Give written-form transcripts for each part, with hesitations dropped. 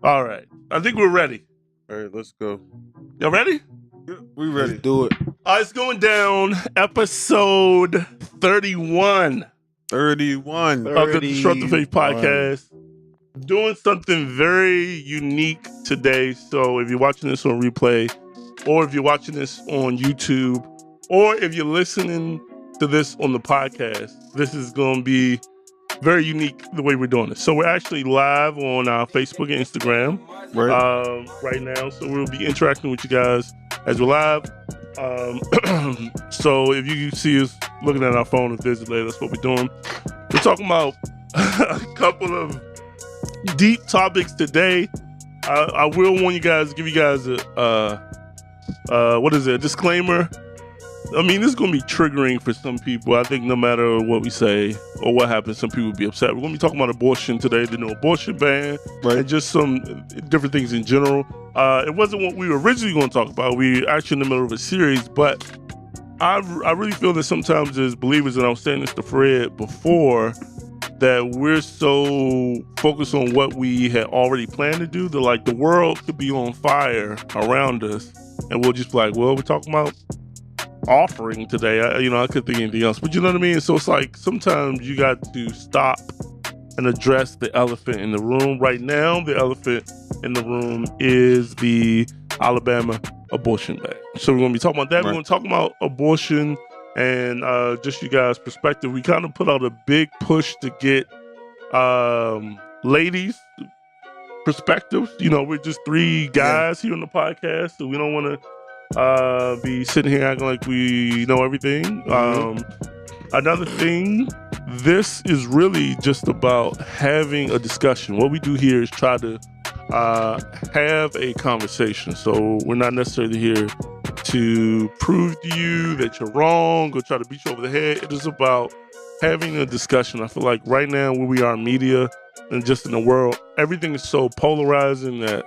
All right. I think we're ready. All right, let's go. Y'all ready? Yeah, we ready. Let's do it. It's going down. Episode 31 31. of the Disruptive Faith 31. Podcast. Doing something very unique today. So if you're watching this on replay, or if you're watching this on YouTube, or if you're listening to this on the podcast, this is going to be very unique the way we're doing this. So we're actually live on our Facebook and Instagram right now. So we'll be interacting with you guys as we're live. So if you see us looking at our phone and visually, that's what we're doing. We're talking about a couple of deep topics today. I will want you guys, give you guys a disclaimer. I mean, this is going to be triggering for some people. I think no matter what we say or what happens, some people will be upset. We're going to be talking about abortion today, the no abortion ban, and just some different things in general. It wasn't what we were originally going to talk about. We're actually in the middle of a series, but I really feel that sometimes as believers, and I was saying this to Fred before, that we're so focused on what we had already planned to do that like the world could be on fire around us, and we'll just be like, well, we're talking about offering today. I couldn't think of anything else, but you know what I mean? So it's like sometimes you got to stop and address the elephant in the room. Right now, the elephant in the room is the Alabama abortion ban. So we're going to be talking about that. Right. We're going to talk about abortion and just you guys' perspective. We kind of put out a big push to get ladies' perspectives. You know, we're just three guys here on the podcast, so we don't want to be sitting here acting like we know everything. Another thing, this is really just about having a discussion. What we do here is try to have a conversation. So we're not necessarily here to prove to you that you're wrong or try to beat you over the head. It is about having a discussion. I feel like right now where we are in media and just in the world, everything is so polarizing that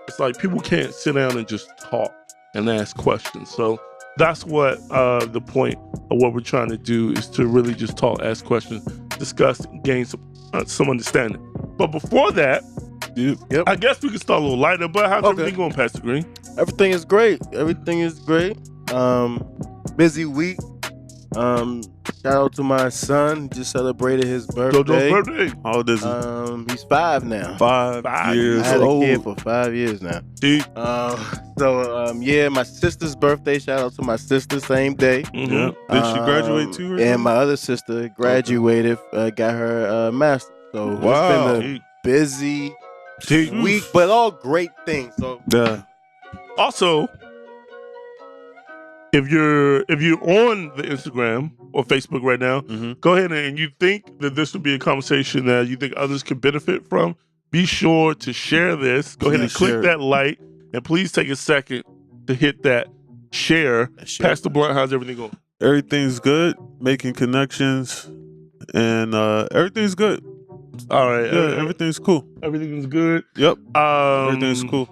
it's like people can't sit down and just talk and ask questions. So that's what the point of what we're trying to do is to really just talk, ask questions, discuss, gain some understanding. But before that, Yep. I guess we can start a little lighter. But how's everything going, Pastor Green? Everything is great. Busy week. Shout out to my son. Just celebrated his birthday. Jojo's birthday. How old is he? He's 5 now. 5 years I had old. a kid for 5 years now. Dude. My sister's birthday. Shout out to my sister. Same day. Mm-hmm. Yeah. Did she graduate too? Or And my other sister graduated. Got her master's. So Wow. it's been a busy week, but all great things. So yeah. Also, if you're on the Instagram or Facebook right now, go ahead and you think that this would be a conversation that you think others could benefit from, be sure to share this. Go ahead and click that like, and please take a second to hit that share. Pastor Blunt, how's everything going? Everything's good. Making connections, and everything's good. All right. Yeah, everything's cool. Everything's good. Yep. Everything's cool.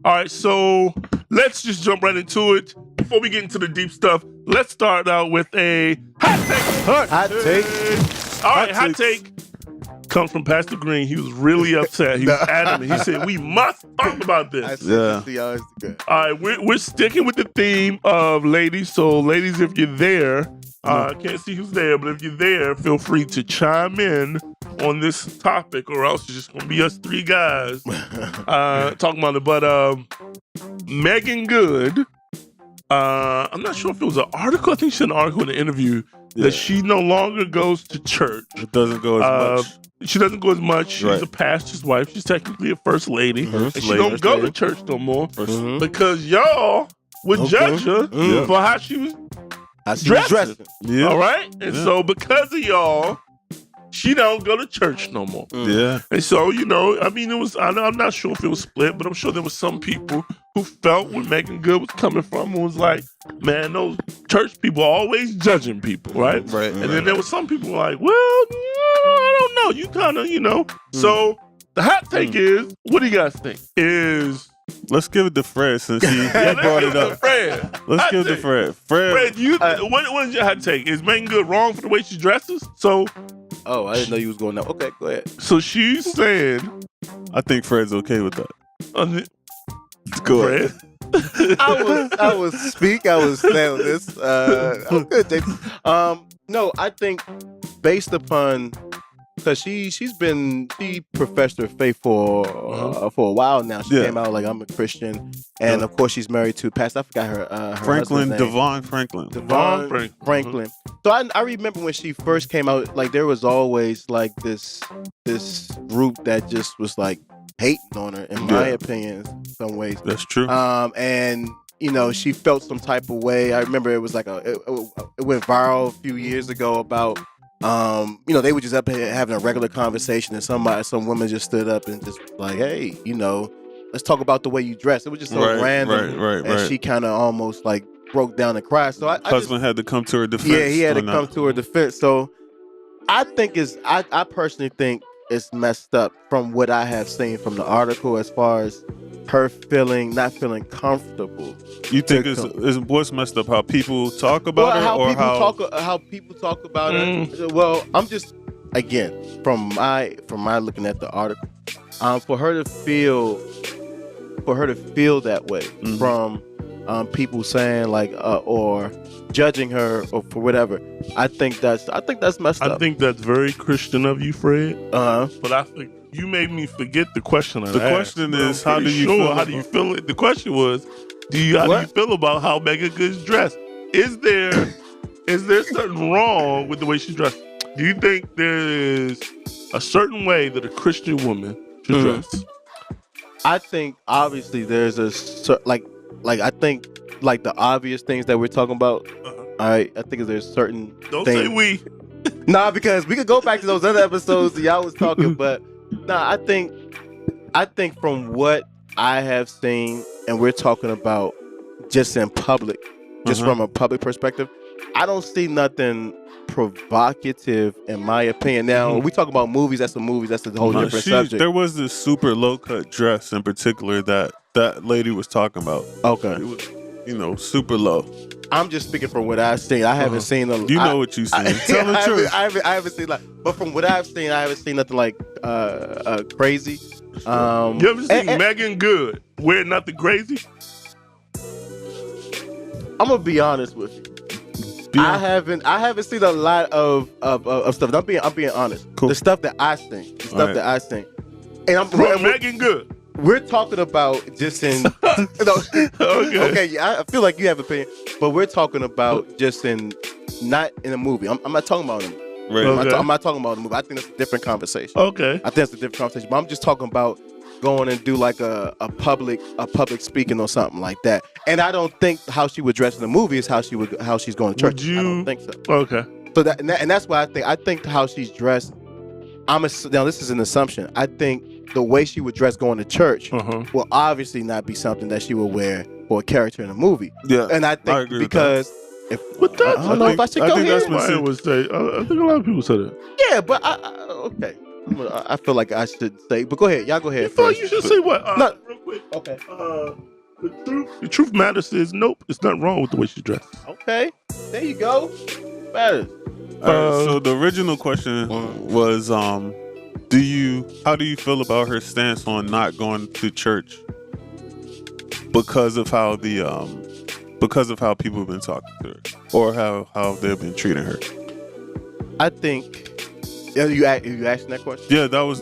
All right, so let's just jump right into it. Before we get into the deep stuff, let's start out with a hot take. hot take. All right, hot take comes from Pastor Green. He was really upset. He was adamant. He said, we must talk about this. Yeah. All right, we're sticking with the theme of ladies. So ladies, if you're there, I can't see who's there, but if you're there, feel free to chime in on this topic, or else it's just gonna be us three guys talking about it. But Megan Good, I'm not sure if it was an article. I think she had an article in an interview that she no longer goes to church. It doesn't go as much. She doesn't go as much. She's a pastor's wife. She's technically a first lady. And she don't go to church no more because y'all would judge her for how she was dressing. Yeah. All right? And so because of y'all, she don't go to church no more. Yeah. And so, I mean, I'm not sure if it was split, but I'm sure there was some people who felt where Megan Good was coming from and was like, man, those church people are always judging people, right? Right. And then there was some people like, well, I don't know. You kind of, So the hot take is, what do you guys think? Is Let's give it to Fred since he brought it up. Fred. Let's give it to Fred. Fred, what is your hot take? Is Megan Good wrong for the way she dresses? So, I didn't know you was going there. Okay, go ahead. So she's saying, I think Fred's okay with that. Go ahead. I was saying this. I'm good, Dave. No, I think based upon because she professed her faith for a while now. She came out like I'm a Christian, and of course she's married to pastor. I forgot her Franklin husband's name. Devon Franklin. Devon Franklin. So I remember when she first came out, like there was always like this group that just was like hating on her, in my opinion, in some ways. That's true. And you know, she felt some type of way. I remember it was like it went viral a few years ago about you know, they were just up here having a regular conversation, and some woman just stood up and just was like, hey, you know, let's talk about the way you dress. It was just so random, and she kind of almost like broke down and cried. So husband had to come to her defense. Yeah, he had to come to her defense. So I think I personally think it's messed up from what I have seen from the article as far as her not feeling comfortable. You think what's messed up? How people talk about it, or how people talk about it? Well, I'm just again from my looking at the article, for her to feel that way from people saying like or judging her or for whatever. I think that's messed up. I think that's very Christian of you, Fred. But I think you made me forget the question. The question is, how do you feel? How do you feel? The question was, how do you feel about how Megan Good's dressed? Is there something wrong with the way she's dressed? Do you think there is a certain way that a Christian woman should dress? I think obviously there's like I think like the obvious things that we're talking about. All right, I think there's certain. Don't things. say we. Nah, because we could go back to those other episodes that y'all was talking, but I think from what I have seen, and we're talking about just in public, just from a public perspective, I don't see nothing provocative in my opinion. Now, when we talk about movies, that's a whole different subject. There was this super low cut dress in particular that lady was talking about. Okay. It was, you know, super low. I'm just speaking from what I've seen. I haven't seen a. You know what you seen. Tell the truth. I haven't seen like, but from what I've seen, I haven't seen nothing like crazy. You ever seen Megan Good wear nothing crazy? I'm gonna be honest with you. I haven't seen a lot of stuff. I'm being honest. Cool. The stuff that I seen, and I'm Megan Good. We're talking about just in. Okay, yeah, I feel like you have an opinion, but we're talking about just in, not in a movie. I'm not talking about it. Right. I'm not talking about the movie. I think that's a different conversation. Okay. I think that's a different conversation. But I'm just talking about going and do like a public speaking or something like that. And I don't think how she would dress in the movie is how she's going to church. I don't think so. Okay. So that's why I think how she's dressed. Now this is an assumption. I think the way she would dress going to church will obviously not be something that she would wear for a character in a movie. Yeah. And I think because I don't know if I should go here. That's what I would say. I think a lot of people say that. Yeah, but okay. I feel like I should say, but go ahead. Y'all go ahead. You thought you should say what? No. Real quick. Okay. The truth matters says nope. It's nothing wrong with the way she dressed. Okay. There you go. Matters. So the original question was, how do you feel about her stance on not going to church because of how people have been talking to her, or how they've been treating her? I think. You asking that question? Yeah, that's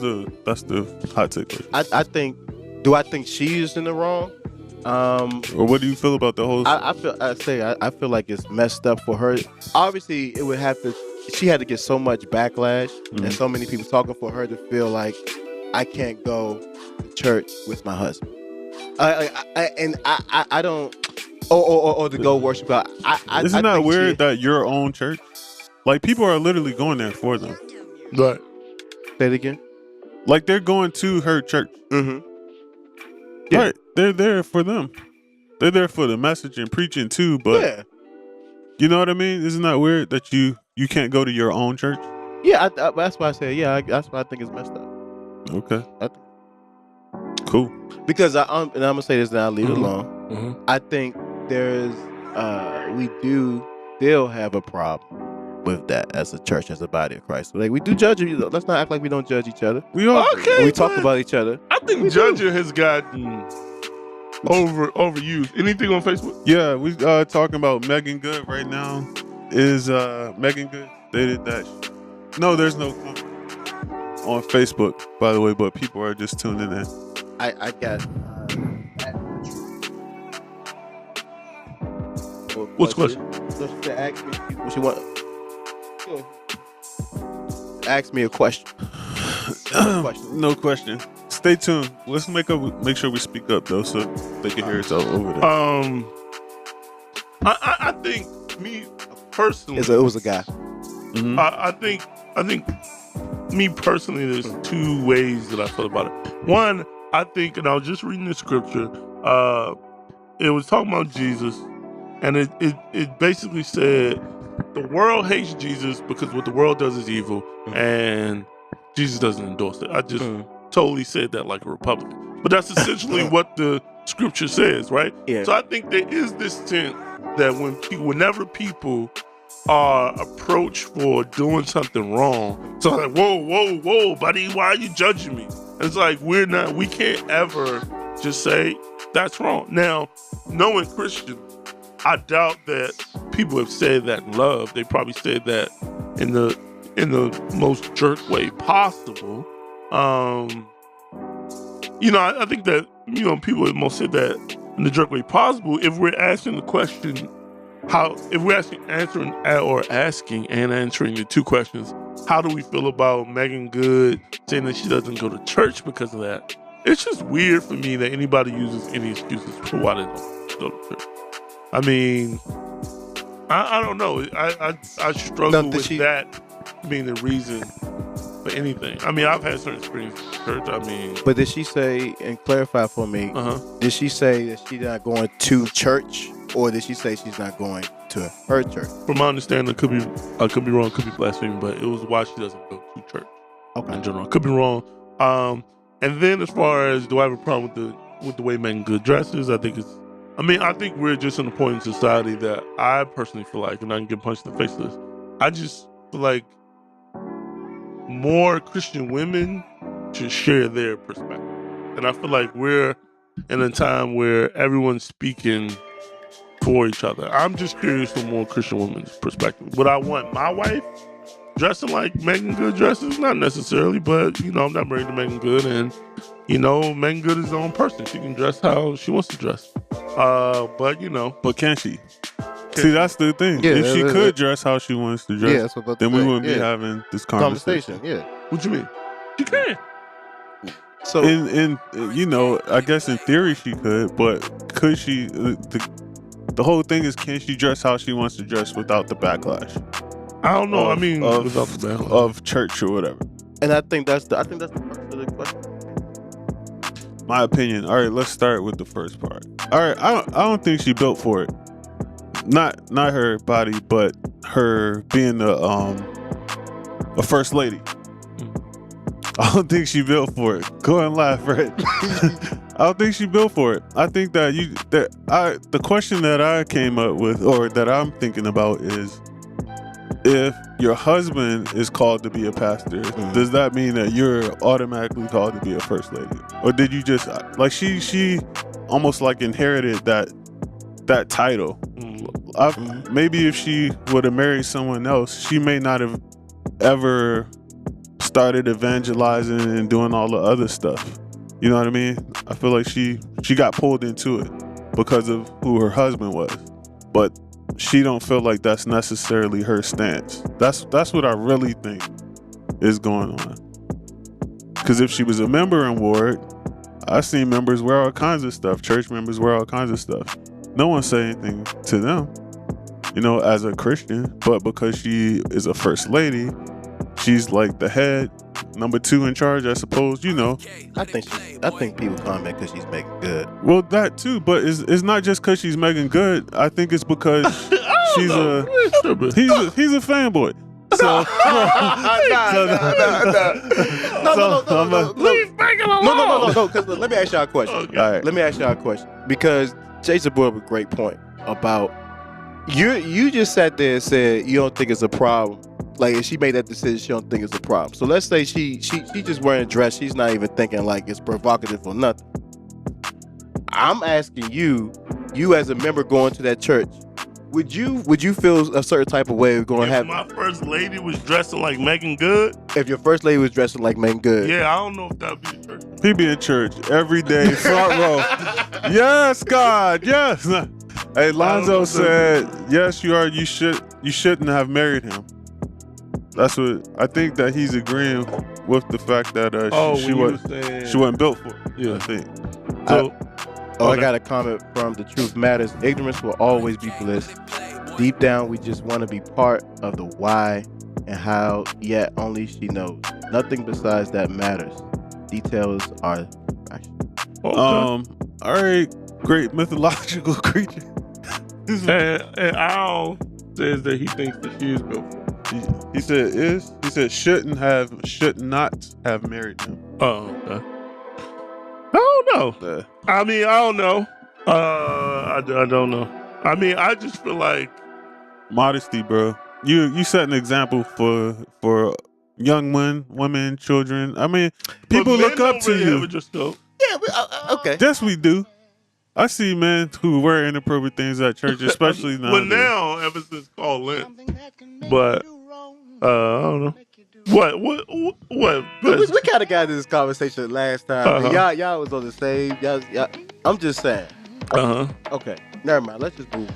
the hot take question. I think. Do I think she is in the wrong? Or what do you feel about the whole? I feel like it's messed up for her. Obviously, it would have to. She had to get so much backlash and so many people talking for her to feel like I can't go to church with my husband. I don't. Or to go worship God. Isn't that weird that your own church? Like people are literally going there for them. Right. Say it again. Like they're going to her church. Mm-hmm. Yeah. Right. They're there for them. They're there for the message and preaching too. But you know what I mean? Isn't that weird that you can't go to your own church? Yeah, that's why I say that's why I think it's messed up. Okay. Cool. Because and I'm gonna say this, and I'll leave it Mhm. alone. Mhm. I think there's we do still have a problem with that as a church, as a body of Christ. Like, we do judge you. Let's not act like we don't judge each other. We all Okay. And we talk but about each other. I think We do. judging has gotten overused. Anything on Facebook? Yeah, we talking about Megan Good right now. Is Megan Good stated that no, there's no comment on Facebook, by the way, but people are just tuning in. I got. What's the question? To ask me what you want. Ask me a question. No question. Stay tuned. Let's make sure we speak up though, so they can hear us over there. I think me personally, It was a guy. Mhm. I think me personally, there's two ways that I feel about it. One, I think, and I was just reading the scripture. It was talking about Jesus, and it basically said the world hates Jesus because what the world does is evil, and Jesus doesn't endorse it. I just totally said that like a Republican, but that's essentially what the scripture says, right? Yeah. So I think there is this sense that whenever people are approached for doing something wrong, so like, whoa, buddy, why are you judging me? And it's like we can't ever just say that's wrong. Now, knowing Christians, I doubt that people have said that in love. They probably said that in the most jerk way possible. I think that people have most said that in the jerk way possible. If we're asking the question, answering and answering the two questions, how do we feel about Megan Good saying that she doesn't go to church because of that? It's just weird for me that anybody uses any excuses for why they don't go to church. I mean, I don't know. I struggle with that being the reason for anything. I mean, I've had certain experiences in church. I mean, But did she say, and clarify for me, did she say that she's not going to church, or did she say she's not going to her church? from my understanding, I could be wrong, could be blaspheming, but it was why she doesn't go to church Okay. in general. I could be wrong. And then as far as do I have a problem with the way Megan Good dresses, I think we're just in a point in society that I personally feel like, and I can get punched in the face with this, I just feel like more Christian women should share their perspective. And I feel like we're in a time where everyone's speaking for each other. I'm just curious for more Christian women's perspective. Would I want my wife dressing like Megan Good dresses? Not necessarily, but I'm not married to Megan Good, and Megan Good is her own person. She can dress how she wants to dress. But can she? See, that's the thing. Yeah, if she could dress how she wants to dress, that's what I'm about to then we say. wouldn't be having this conversation. Yeah. What you mean? She can. So In I guess in theory she could, but could she? The whole thing is, can she dress how she wants to dress without the backlash? I don't know. Of- without the backlash. of church or whatever. and I think that's the first of the question. My opinion. All right, let's start with the first part. All right, I don't think she built for it. Not her body, but her being a first lady. I don't think she built for it. Go and laugh, right? I don't think she built for it. I think that the question that I came up with, or that I'm thinking about, is if your husband is called to be a pastor, does that mean that you're automatically called to be a first lady? Or did you just like she almost like inherited that title? Maybe if she would have married someone else, she may not have ever started evangelizing and doing all the other stuff. You know what I mean? I feel like she got pulled into it because of who her husband was, but she don't feel like that's necessarily her stance. That's what I really think is going on. Because if she was a member in Ward, I've seen members wear all kinds of stuff. Church members wear all kinds of stuff. No one say anything to them, as a Christian, but because she is a first lady, she's like the head, number 2 in charge, I suppose. I think people comment because she's making good. Well, that too, but it's not just because she's Megan Good. I think it's because he's a fanboy. So, No. Please bring him along. No. Because let me ask y'all a question. Okay. all right. Let me ask y'all a question. Because Jason brought up a great point about you just sat there and said you don't think it's a problem. Like if she made that decision, she don't think it's a problem. So let's say she just wearing a dress. She's not even thinking like it's provocative or nothing. I'm asking you as a member going to that church, would you feel a certain type of way of going to If have my first lady was dressing like Megan Good, if your first lady was dressing like Megan Good? yeah, I don't know if that'd be the church. He be in church every day, front row. Yes, God, yes. Hey, Lonzo said, "Yes, you are. You shouldn't have married him." That's what I think. That he's agreeing with the fact that she wasn't built for it. Yeah. I think. So, I got a comment from The Truth Matters. Ignorance will always be bliss. Deep down, we just want to be part of the why and how, yet only she knows. Nothing besides that matters. Details are action. All right, great mythological creature. and Al says that he thinks that she is built for it. He said should not have married him. Oh, okay. I don't know. I mean, I don't know. I don't know. I mean, I just feel like Modesty, bro. You set an example for young women, children. I mean, people but men look up don't to really you. have a dress code. Yeah, okay. Yes, we do. I see men who wear inappropriate things at church, especially now. Well, now, ever since called Lent. But, I don't know. What? We kind of got into this conversation last time. Uh-huh. Y'all was on the same. Y'all, I'm just saying. Okay, never mind. Let's just move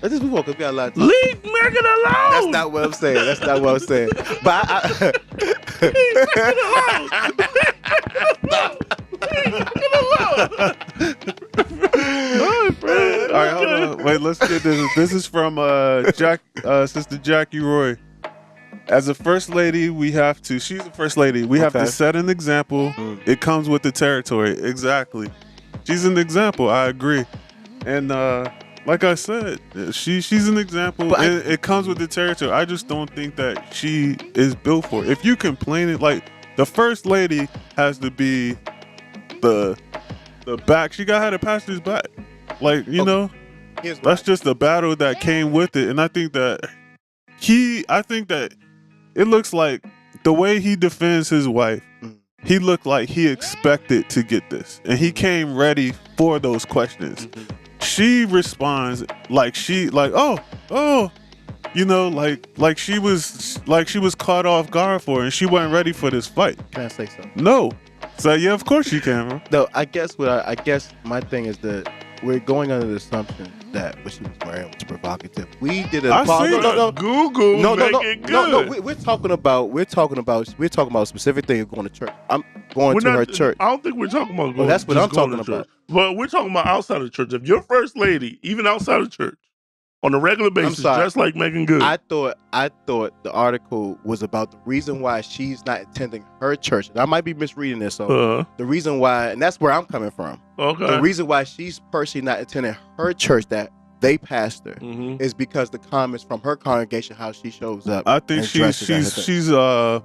on because we got a lot to Leave Megan alone. That's not what I'm saying. But All right, hold on. Wait, let's get this. This is from Sister Jackie Roy. As a first lady, she's a first lady. We have to set an example. It comes with the territory. Exactly. She's an example. I agree. And like I said, she's an example. It comes with the territory. I just don't think that she is built for it. If you complain it, like the first lady has to be the back. She got to have the pastor's back. Like, you know, that's just the battle that came with it. And I think that it looks like the way he defends his wife, he looked like he expected to get this. And he came ready for those questions. She responds like oh, you know, like she was caught off guard for it and she wasn't ready for this fight. Can I say something? No. So yeah, of course you can, bro. No, I guess my thing is that we're going under the assumption that what she was wearing was provocative. We did a Google. We're talking about specific things going to church. I'm going to her church. I don't think we're talking about going. That's what I'm talking about. But we're talking about outside of church. If your first lady, even outside of church, on a regular basis, just like Megan Good. I thought the article was about the reason why she's not attending her church. And I might be misreading this. So the reason why, and that's where I'm coming from. Okay. The reason why she's personally not attending her church that they pastor is because the comments from her congregation, how she shows up. I think she's and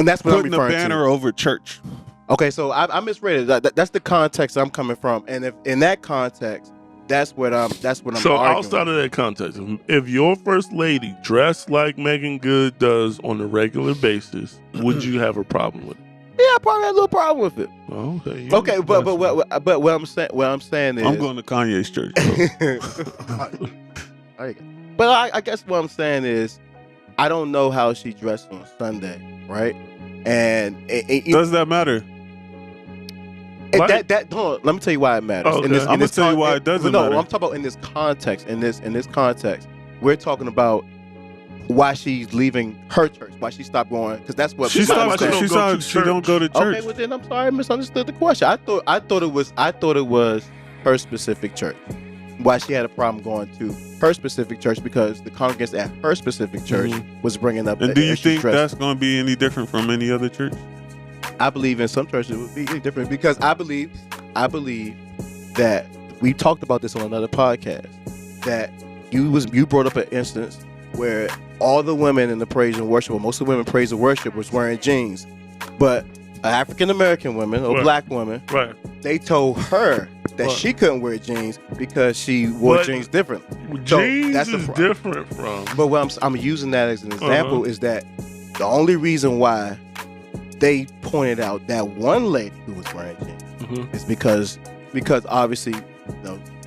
that's what putting the banner over church. Okay, so I misread it. That's the context I'm coming from, and if in that context, that's what I'm. So arguing. Outside of that context, if your first lady dressed like Megan Good does on a regular basis, would you have a problem with it? Yeah, I probably had a little problem with it. Oh, okay. Okay, but what I'm saying is I'm going to Kanye's church. But I guess what I'm saying is I don't know how she dressed on Sunday, right? And does that matter? Hold on, let me tell you why it matters. Okay. I'm gonna tell you why it doesn't matter. No, I'm talking about in this context. In this context, we're talking about why she's leaving her church, why she stopped going, because that's what she don't go to church. Okay, well then I'm sorry, I misunderstood the question. I thought it was her specific church. Why she had a problem going to her specific church because the congregants at her specific church was bringing up. And do you think that's going to be any different from any other church? I believe in some churches it would be different because I believe that we talked about this on another podcast that you brought up an instance where all the women in the praise and worship, or most of the women praise and worship, was wearing jeans, but African American women or Right. black women, Right. they told her that Right. she couldn't wear jeans because she wore But- jeans differently. So Jeans that's the is problem. different from. But what I'm using that as an example Uh-huh. is that the only reason why they pointed out that one lady who was wearing jeans Mhm. is because obviously,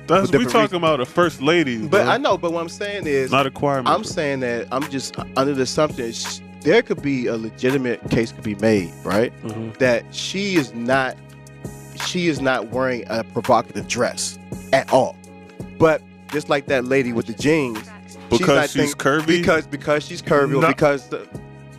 That's For we different talking about a first lady. but bro. I know. But what I'm saying is, not a choir member. I'm saying that I'm just under the assumption there could be a legitimate case could be made, right? Mhm. That she is not wearing a provocative dress at all. But just like that lady with the jeans, because she's curvy. because she's curvy, or No. because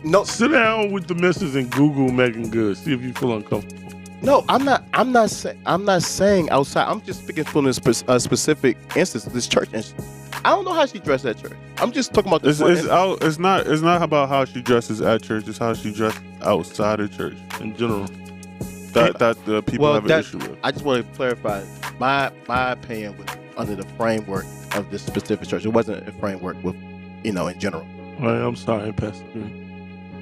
no, Sit down with the missus and Google Megan Good. See if you feel uncomfortable. no, I'm not saying outside. I'm just speaking from a specific instance, this church instance. I don't know how she dressed at church. I'm just talking about this. It's not about how she dresses at church. It's how she dresses outside of church In general. that the people have an issue with. I just want to clarify. My opinion was under the framework of this specific church. It wasn't a framework with, in general. All right, I'm sorry, Pastor Green.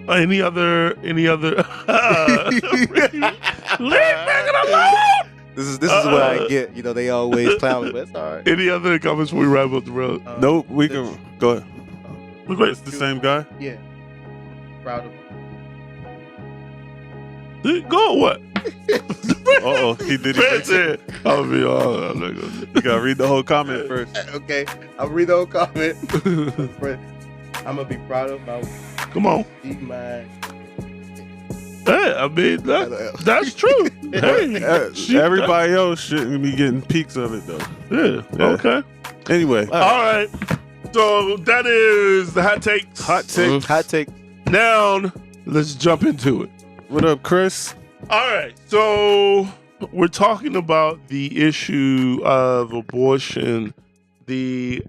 Any other? Leave Megan alone. This is what I get. They always clown me, but it's all right. Any other comments before we wrap up the road? Nope, we can go ahead. Wait, It's the same guy. Yeah. Proud of go what? Oh, he did Fred it. said, I'll be all. I'm not gonna. You gotta read the whole comment first. Okay, I'll read the whole comment. I'm gonna be proud of my Come on. deep mind. Hey, I mean that's true. Hey, Everybody else shouldn't be getting peaks of it though. Yeah. Yeah. Okay. Anyway, All right. So that is the hot takes. hot take. Hot take. Now let's jump into it. What up, Chris? All right. So we're talking about the issue of abortion, the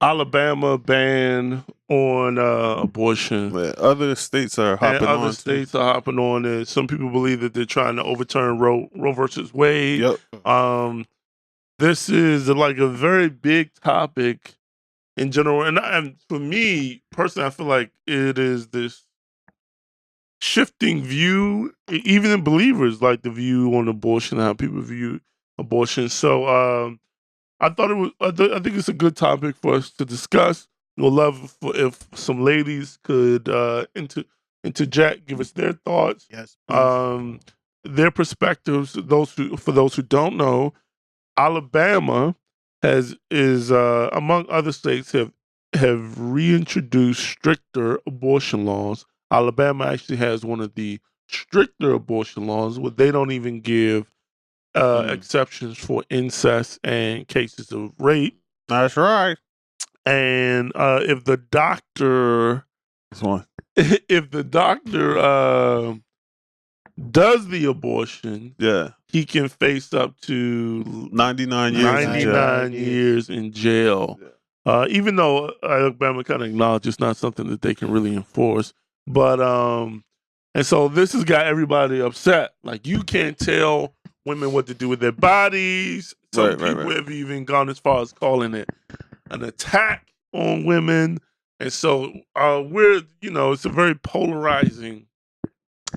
Alabama ban on abortion. Man, other states are And hopping on. other states are hopping on it. Some people believe that they're trying to overturn Roe versus Wade. Yep. This is like a very big topic in general, and for me personally, I feel like it is this shifting view, even in believers, like the view on abortion, how people view abortion. So I thought it was. I think it's a good topic for us to discuss. We'll love if some ladies could interject, give us their thoughts, Yes. their perspectives. For those who don't know, Alabama is among other states have reintroduced stricter abortion laws. Alabama actually has one of the stricter abortion laws where they don't even give exceptions for incest and cases of rape. That's right. And if the doctor This one. does the abortion, Yeah. he can face up to 99 years. in jail. 99 years in jail. Even though Alabama kind of acknowledges it's not something that they can really enforce. But and so this has got everybody upset. Like, you can't tell women what to do with their bodies. Some people have even gone as far as calling it an attack on women. And so it's a very polarizing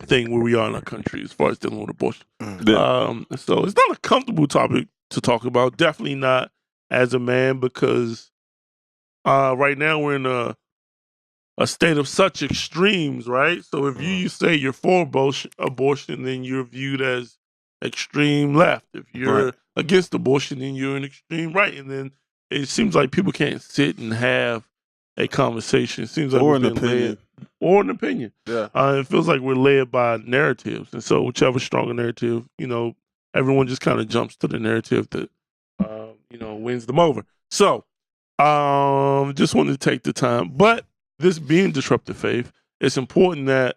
thing where we are in our country as far as dealing with abortion. Yeah. So it's not a comfortable topic to talk about. Definitely not as a man, because right now we're in a state of such extremes, right? So if you say you're for abortion, then you're viewed as extreme left. If you're against abortion, then you're an extreme right. And then it seems like people can't sit and have a conversation. It seems like Or we're an being opinion. led, or an opinion. Yeah. It feels like we're led by narratives, and so whichever stronger narrative, everyone just kind of jumps to the narrative that wins them over. So, just wanted to take the time. But this being disruptive faith, it's important that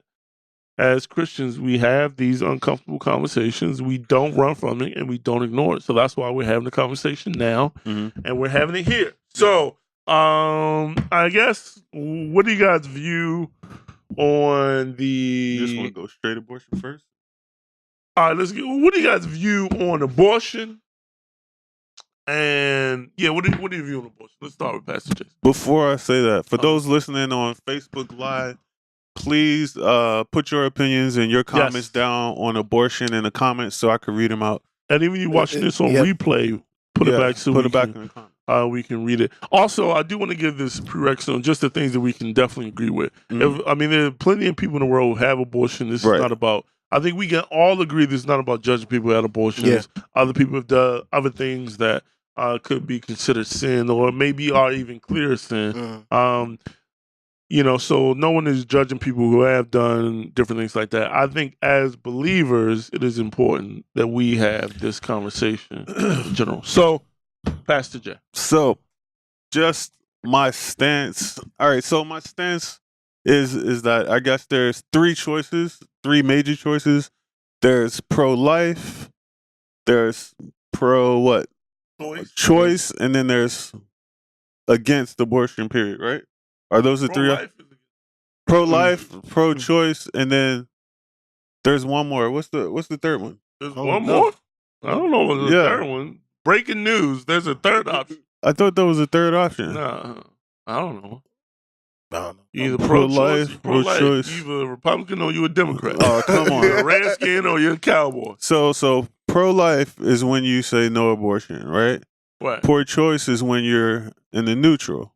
as Christians we have these uncomfortable conversations. We don't run from it and we don't ignore it. So that's why we're having the conversation now, and we're having it here. So, I guess, what do you guys view on the? You just want to go straight abortion first? All right, what do you guys view on abortion And yeah, what are you view on abortion? Let's start with Pastor Jason. Before I say that, for those listening on Facebook Live, please put your opinions and your comments down on abortion in the comments so I can read them out. And even you watching this on replay, put it back in the comments. We can read it. Also, I do want to give this prerequisite on just the things that we can definitely agree with. There are plenty of people in the world who have abortion. This is not about. I think we can all agree this is not about judging people who had abortions. Yeah. Other people have done other things that could be considered sin, or maybe are even clear sin. So no one is judging people who have done different things like that. I think as believers, it is important that we have this conversation in general. So, Pastor J. So, just my stance. All right. So my stance is that I guess there's three major choices. There's pro-life. There's pro-what? Choice. And then there's against abortion, period, right? Are those the three? Pro-life, pro-choice, and then there's one more. What's the third one? There's one more? I don't know what's the third one. Breaking news, there's a third option. I thought that was a third option. Nah, I don't know. Either pro-life, pro-choice. You're either a Republican or you're a Democrat. Oh, come on. You're a Redskin or you're a Cowboy. So pro-life is when you say no abortion, right? Right. Pro-choice is when you're in the neutral.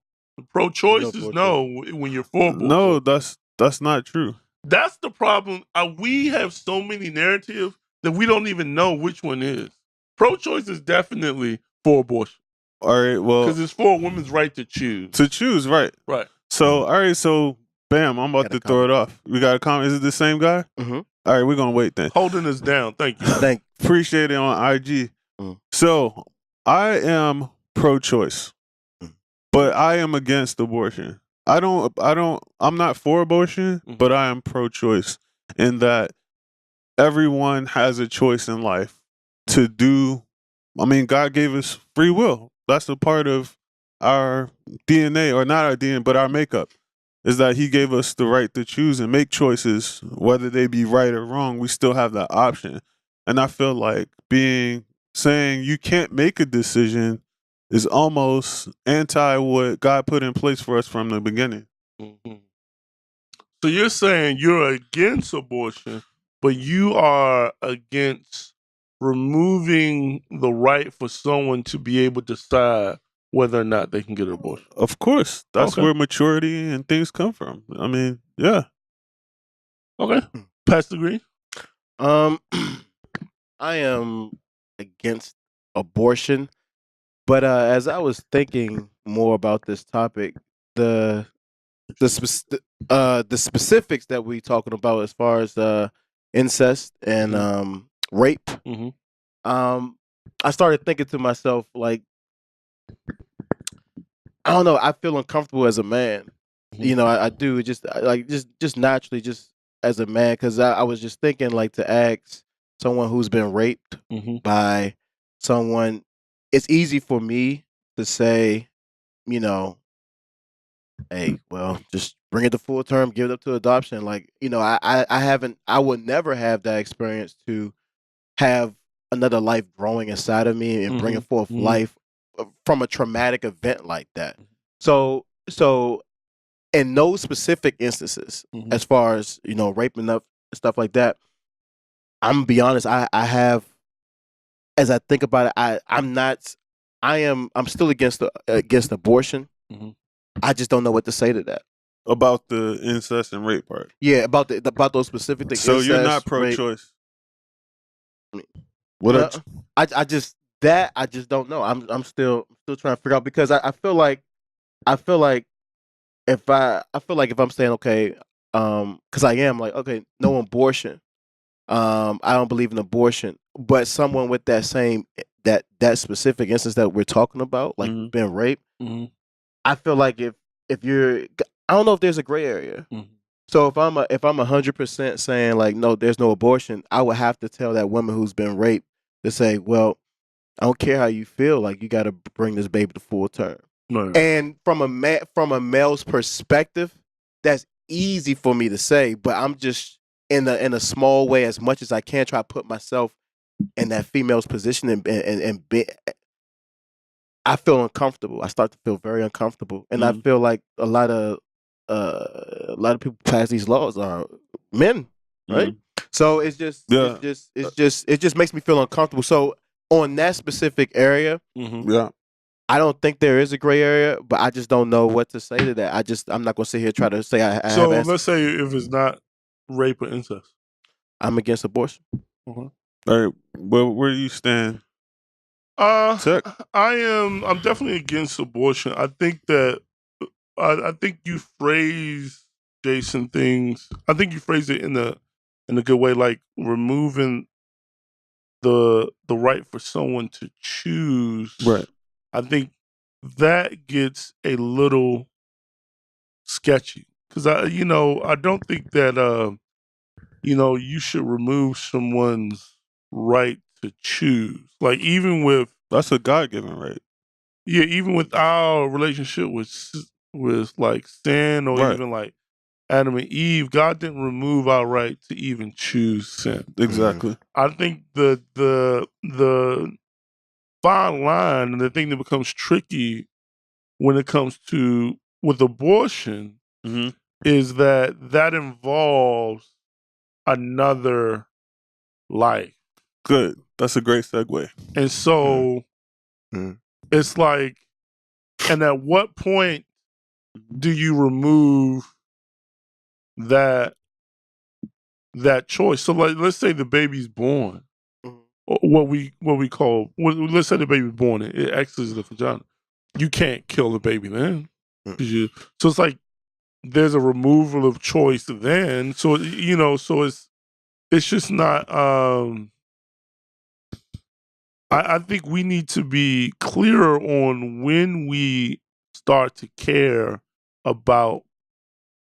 Pro-choice is no when you're for abortion. No, that's not true. That's the problem. We have so many narratives that we don't even know which one is. Pro-choice is definitely for abortion. All right, well, because it's for a woman's right to choose. To choose, right? Right. So, all right, so bam, I'm about to throw it off. We got a comment. Is it the same guy? Mm-hmm. All right, we're gonna wait then. Holding us down. Thank you. Appreciate it on IG. So, I am pro-choice, but I am against abortion. I'm not for abortion, but I am pro-choice in that everyone has a choice in life to do. I mean, God gave us free will. That's a part of our DNA, or not our DNA, but our makeup, is that He gave us the right to choose and make choices, whether they be right or wrong. We still have that option. And I feel like saying you can't make a decision is almost anti what God put in place for us from the beginning. Mm-hmm. So you're saying you're against abortion, but you are against removing the right for someone to be able to decide whether or not they can get an abortion. Of course. That's where maturity and things come from. I mean, yeah. Okay. Pastor Green? I am against abortion, but as I was thinking more about this topic, the specifics that we talking about as far as incest and rape, I started thinking to myself, like, I don't know, I feel uncomfortable as a man. You know, I do just naturally, just as a man, because I was just thinking, like, to ask someone who's been raped by someone, it's easy for me to say, you know, hey, well, just bring it to full term, give it up to adoption. Like, you know, I would never have that experience to have another life growing inside of me and bringing forth life from a traumatic event like that. So in those specific instances, as far as, you know, raping up stuff like that, I'm gonna be honest, I have, as I think about it, I'm still against abortion. I just don't know what to say to that. About the incest and rape part. Yeah, about those specific things. So incest, you're not pro-choice. I just don't know. I'm still trying to figure out, because I feel like if I'm saying, okay, because I am like, okay, no abortion. I don't believe in abortion, but someone with that same that specific instance that we're talking about, like being raped, I feel like if you're, I don't know if there's a gray area. So if I'm 100% saying, like, no, there's no abortion, I would have to tell that woman who's been raped to say, well, I don't care how you feel, like, you got to bring this baby to full term. Right. And from a male's perspective, that's easy for me to say, but I'm just in a small way, as much as I can, try to put myself in that female's position and be, I feel uncomfortable. I start to feel very uncomfortable, and I feel like a lot of people pass these laws are men, right? So it just makes me feel uncomfortable. So on that specific area, I don't think there is a gray area, but I just don't know what to say to that. I'm not gonna sit here and try to say I have So answers. let's say if it's not rape or incest. I'm against abortion. All right, well, where do you stand? I'm definitely against abortion. I think that I think you phrase Jason things. I think you phrase it in a good way, like removing the right for someone to choose. Right. I think that gets a little sketchy because I don't think that you should remove someone's right to choose. Like even with That's a God-given right. Yeah, even with our relationship with like sin or Right. even like Adam and Eve, God didn't remove our right to even choose sin. Exactly. I think the fine line and the thing that becomes tricky when it comes to with abortion is that involves another life. Good. That's a great segue. And so it's like, and at what point do you remove that choice? So like, let's say the baby's born, or let's say the baby's born, it exits the vagina. You can't kill the baby then. So it's like there's a removal of choice then. So so it's just not. I think we need to be clearer on when we start to care about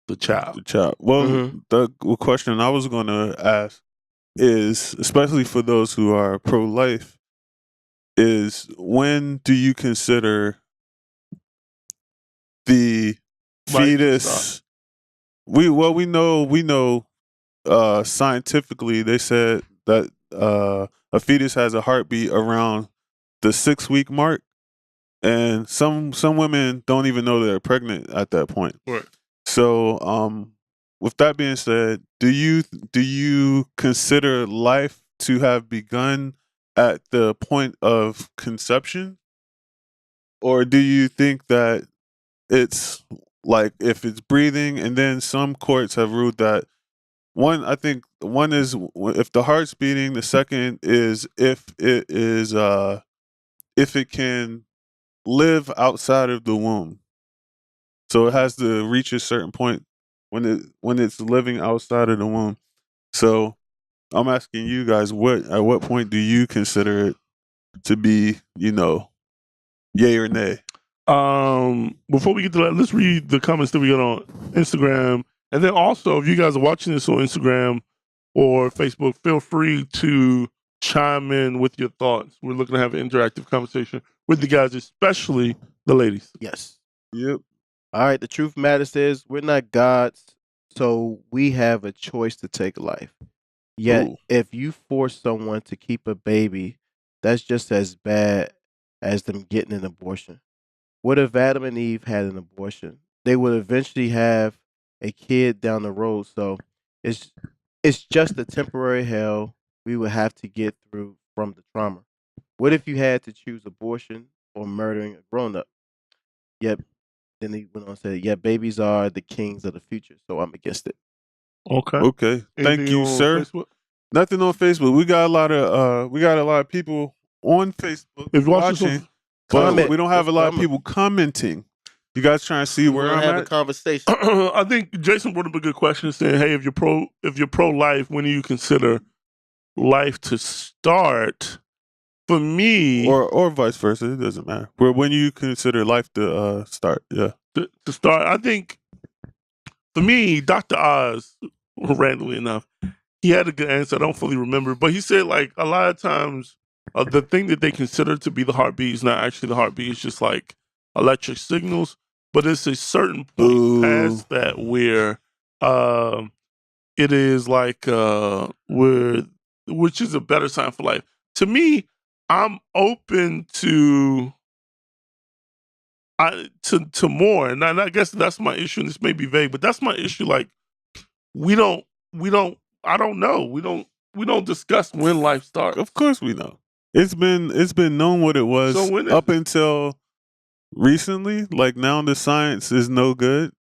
the child. Well, the question I was going to ask is, especially for those who are pro-life, is when do you consider the fetus? We know scientifically they said that a fetus has a heartbeat around the 6-week mark, and some women don't even know they're pregnant at that point. Right. So, with that being said, do you consider life to have begun at the point of conception, or do you think that it's like if it's breathing? And then some courts have ruled that I think one is if the heart's beating. The second is if it can live outside of the womb. So it has to reach a certain point when it's living outside of the womb. So I'm asking you guys, at what point do you consider it to be, yay or nay? Before we get to that, let's read the comments that we got on Instagram. And then also, if you guys are watching this on Instagram or Facebook, feel free to chime in with your thoughts. We're looking to have an interactive conversation with the guys, especially the ladies. Yes. Yep. All right. The truth matters is we're not gods, so we have a choice to take life. Yet, if you force someone to keep a baby, that's just as bad as them getting an abortion. What if Adam and Eve had an abortion? They would eventually have a kid down the road. So it's just a temporary hell we would have to get through from the trauma. What if you had to choose abortion or murdering a grown up? Yet then he went on to say, yeah, babies are the kings of the future. So I'm against it. Okay. Thank you, sir. Facebook? Nothing on Facebook. We got a lot of people on Facebook If you watching, but we don't have a lot of people commenting. You guys trying to see where I'm have at? a conversation. I think Jason brought up a good question saying, hey, if you're pro life, when do you consider life to start? For me, or vice versa, it doesn't matter. When you consider life to start, yeah. To start, I think for me, Dr. Oz, randomly enough, he had a good answer. I don't fully remember, but he said like a lot of times the thing that they consider to be the heartbeat is not actually the heartbeat. It's just like electric signals. But it's a certain point past that where it is like which is a better sign for life. To me, I'm open to to more, and I guess that's my issue. And this may be vague, but that's my issue. Like we don't. I don't know. We don't discuss when life starts. Of course, we know. It's been known what it was up until recently. Like now, the science is no good.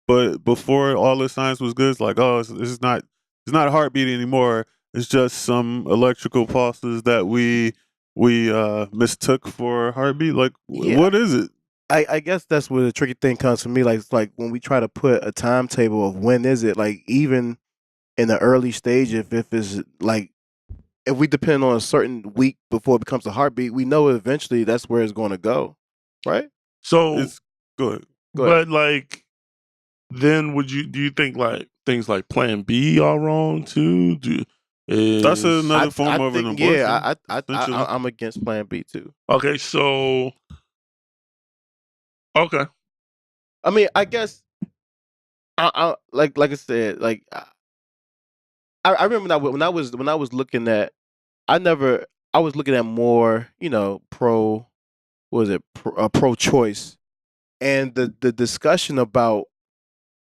But before all the science was good, it's like, oh, it's not a heartbeat anymore. It's just some electrical pulses that we mistook for a heartbeat. Like, what is it? I guess that's where the tricky thing comes for me. Like, it's like when we try to put a timetable of when is it, like even in the early stage, if it's like, if we depend on a certain week before it becomes a heartbeat, we know eventually that's where it's going to go, right? So it's good. But like, then do you think like things like Plan B are wrong too? That's another form of an abortion. Yeah, I'm against Plan B too. Okay, so okay. I mean, I guess I like I said, like I remember when I was looking at, I was looking at more, pro choice, and the discussion about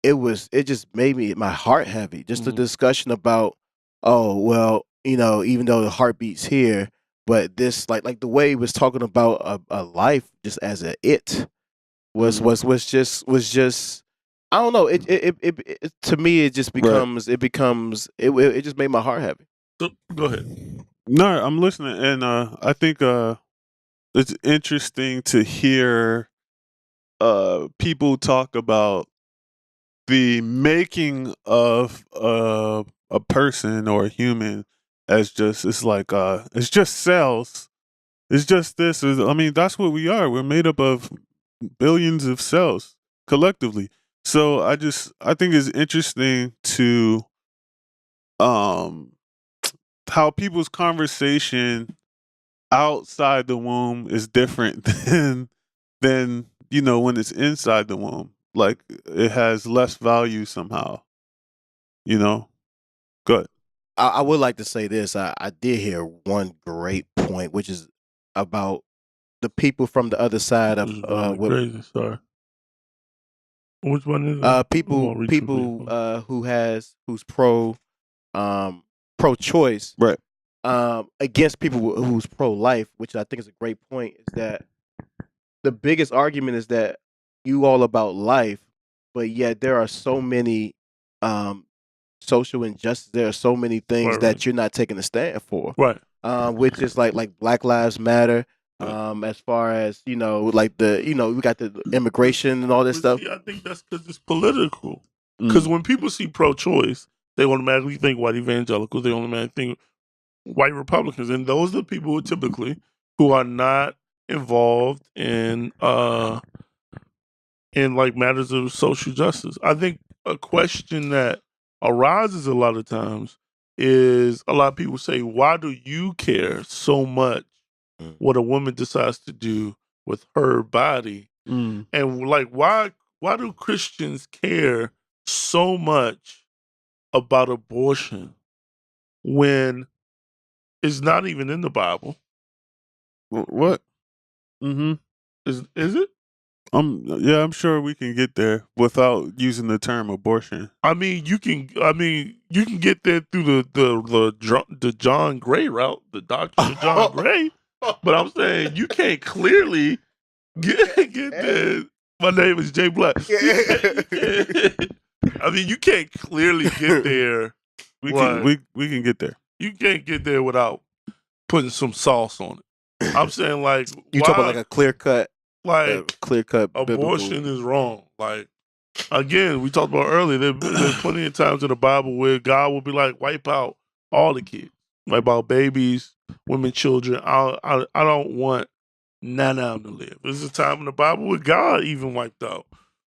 it just made my heart heavy. Just the discussion about, oh well, even though the heartbeat's here, but this like the way he was talking about a life just as was just I don't know. It to me it just becomes it just made my heart heavy. So, go ahead. No, I'm listening, and I think it's interesting to hear people talk about the making of a person or a human as just it's just cells. It's just this. I mean, that's what we are. We're made up of billions of cells collectively. So I think it's interesting to how people's conversation outside the womb is different than when it's inside the womb. Like it has less value somehow. Good. I would like to say this. I did hear one great point, which is about the people from the other side of crazy. Sorry. Which one is it? People who's pro choice, right? Against people who's pro life, which I think is a great point. Is that the biggest argument is that you all about life, but yet there are so many social injustices. There are so many things that you're not taking a stand for, right? Which is like Black Lives Matter. As far as like we got the immigration and all this stuff. See, I think that's because it's political. Because when people see pro-choice, they automatically think white evangelicals. They automatically think white Republicans, and those are the people who typically who are not involved in like matters of social justice. I think a question that arises a lot of times is a lot of people say, "Why do you care so much what a woman decides to do with her body?" And like, why do Christians care so much about abortion when it's not even in the Bible? What? Is it? Yeah, I'm sure we can get there without using the term abortion. I mean, you can get there through the John Gray route, the doctrine of John Gray. But I'm saying you can't clearly get there. My name is Jay Black. I mean, you can't clearly get there. We can get there. You can't get there without putting some sauce on it. I'm saying, like, you talk about like a clear cut, abortion biblical. is wrong. Like, again, we talked about earlier. There's plenty of times in the Bible where God will be like, wipe out all the kids, wipe out babies, women, children. I don't want none of them to live. There's a time in the Bible where God even wiped out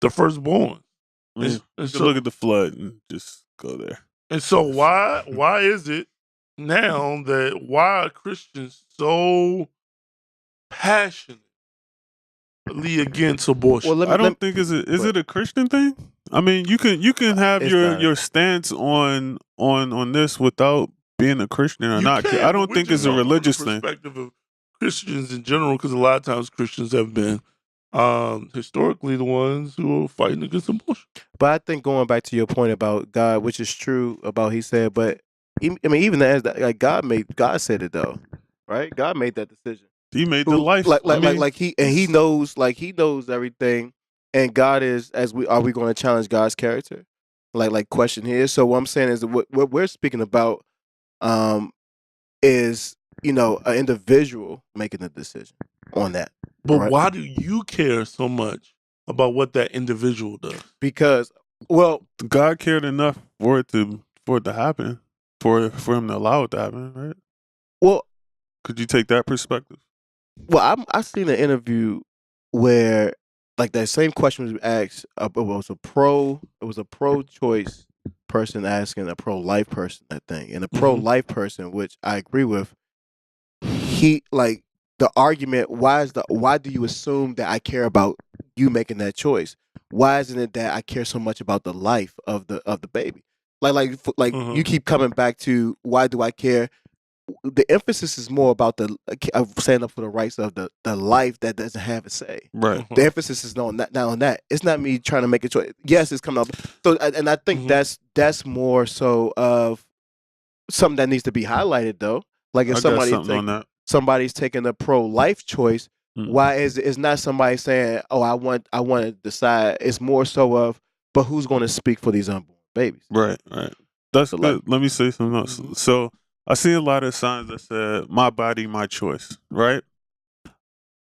the firstborn. And so, look at the flood and just go there. And so why is it now that why are Christians so passionately against abortion? Well, I don't think is it a Christian thing? I mean, you can have your stance on this without being a Christian or not. I don't think it's a religious thing. Perspective of Christians in general, because a lot of times Christians have been Historically, the ones who are fighting against abortion. But I think going back to your point about God, which is true about he said, but I mean, even as that, like God said it though, right? God made that decision. He made the life. He knows everything, and God is are we going to challenge God's character? Like question here. So what I'm saying is that what we're speaking about is an individual making a decision on that. But right? why do you care so much about what that individual does? Because God cared enough for it to happen, for him to allow it to happen, right? Well, could you take that perspective? Well, I seen an interview where like that same question was asked. It was a pro-choice person asking a pro-life person that thing, and a pro-life person, which I agree with. He like the argument. Why do you assume that I care about you making that choice? Why isn't it that I care so much about the life of the baby? You keep coming back to why do I care? The emphasis is more about the standing up for the rights of the life that doesn't have a say. Right. The emphasis is not on that. It's not me trying to make a choice. Yes, it's coming up. So, and I think that's more so of something that needs to be highlighted, though. Like if somebody's taking a pro-life choice, why is it's not somebody saying, "Oh, I want to decide." It's more so of, but who's going to speak for these unborn babies? Right. That's good. Let me say something else. So I see a lot of signs that said "My body, my choice." Right.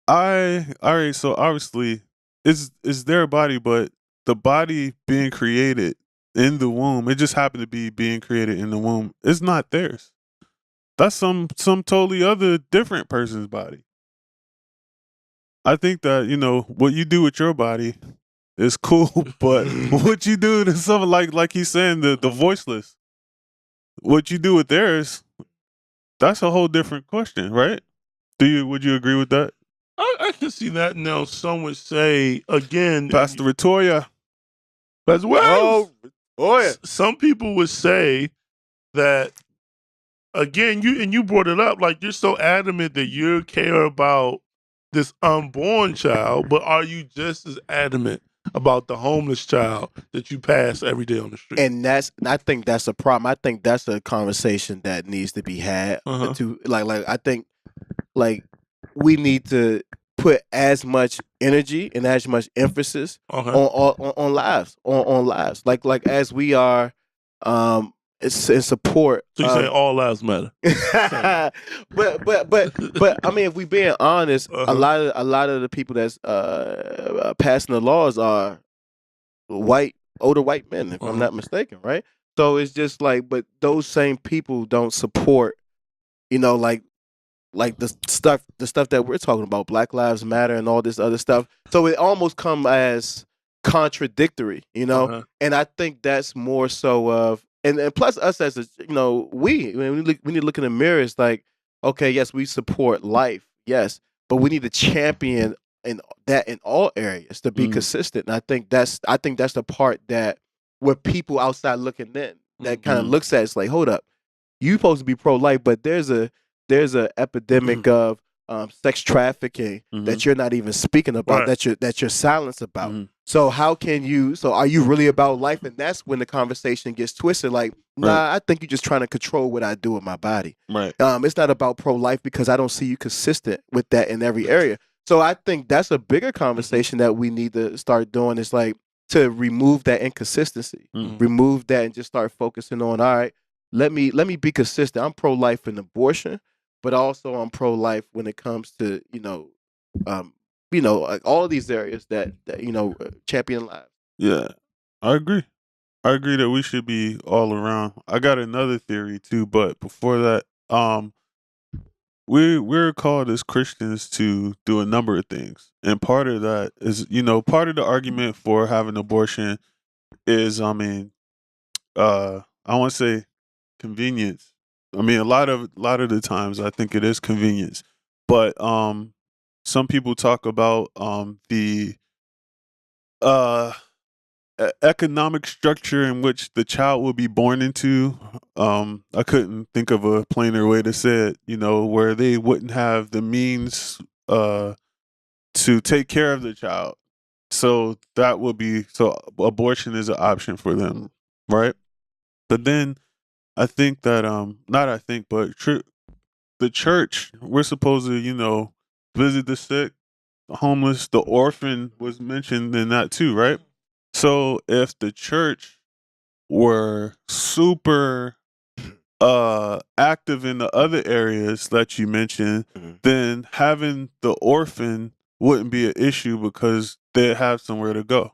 So obviously, it's their body, but the body being created in the womb, it just happened to be being created in the womb. It's not theirs. That's some totally other different person's body. I think that what you do with your body is cool, but what you do to someone like he's saying the voiceless, what you do with theirs, that's a whole different question, right? Would you agree with that? I can see that now. Some would say again, Pastor Ritoya. As well. Some people would say that again. You brought it up like you're so adamant that you care about this unborn child, but are you just as adamant about the homeless child that you pass every day on the street? And I think that's a problem. I think that's a conversation that needs to be had. I think we need to put as much energy and as much emphasis on lives, on lives. Like as we are in support. So you say all lives matter? but I mean, if we being honest, a lot of the people that's passing the laws are older white men, if I'm not mistaken, right? So it's just but those same people don't support, like the stuff that we're talking about, Black Lives Matter and all this other stuff. So it almost come as contradictory, and I think that's more so of, and plus us as we need to look in the mirror. It's like, okay, yes, we support life, yes, but we need to champion in all areas to be consistent. And I think that's the part that where people outside looking in that kind of looks at it's like, hold up, you supposed to be pro-life, but there's a epidemic of sex trafficking that you're not even speaking about, that you're silenced about. So how can you? So are you really about life? And that's when the conversation gets twisted. Like, nah, I think you're just trying to control what I do with my body. Right. It's not about pro-life because I don't see you consistent with that in every area. So I think that's a bigger conversation that we need to start doing. Is like to remove that inconsistency, remove that, and just start focusing on, all right, let me be consistent. I'm pro-life in abortion, but also I'm pro-life when it comes to like all of these areas that champion lives. Yeah, I agree. I agree that we should be all around. I got another theory too, but before that, we're called as Christians to do a number of things, and part of that is part of the argument for having abortion is I want to say convenience. I mean, a lot of the times I think it is convenience, but some people talk about the economic structure in which the child will be born into. I couldn't think of a plainer way to say it. Where they wouldn't have the means to take care of the child. So that would be abortion is an option for them, right? But then I think that the church, we're supposed to, visit the sick, the homeless, the orphan was mentioned in that too, right? So if the church were super active in the other areas that you mentioned, then having the orphan wouldn't be an issue because they have somewhere to go.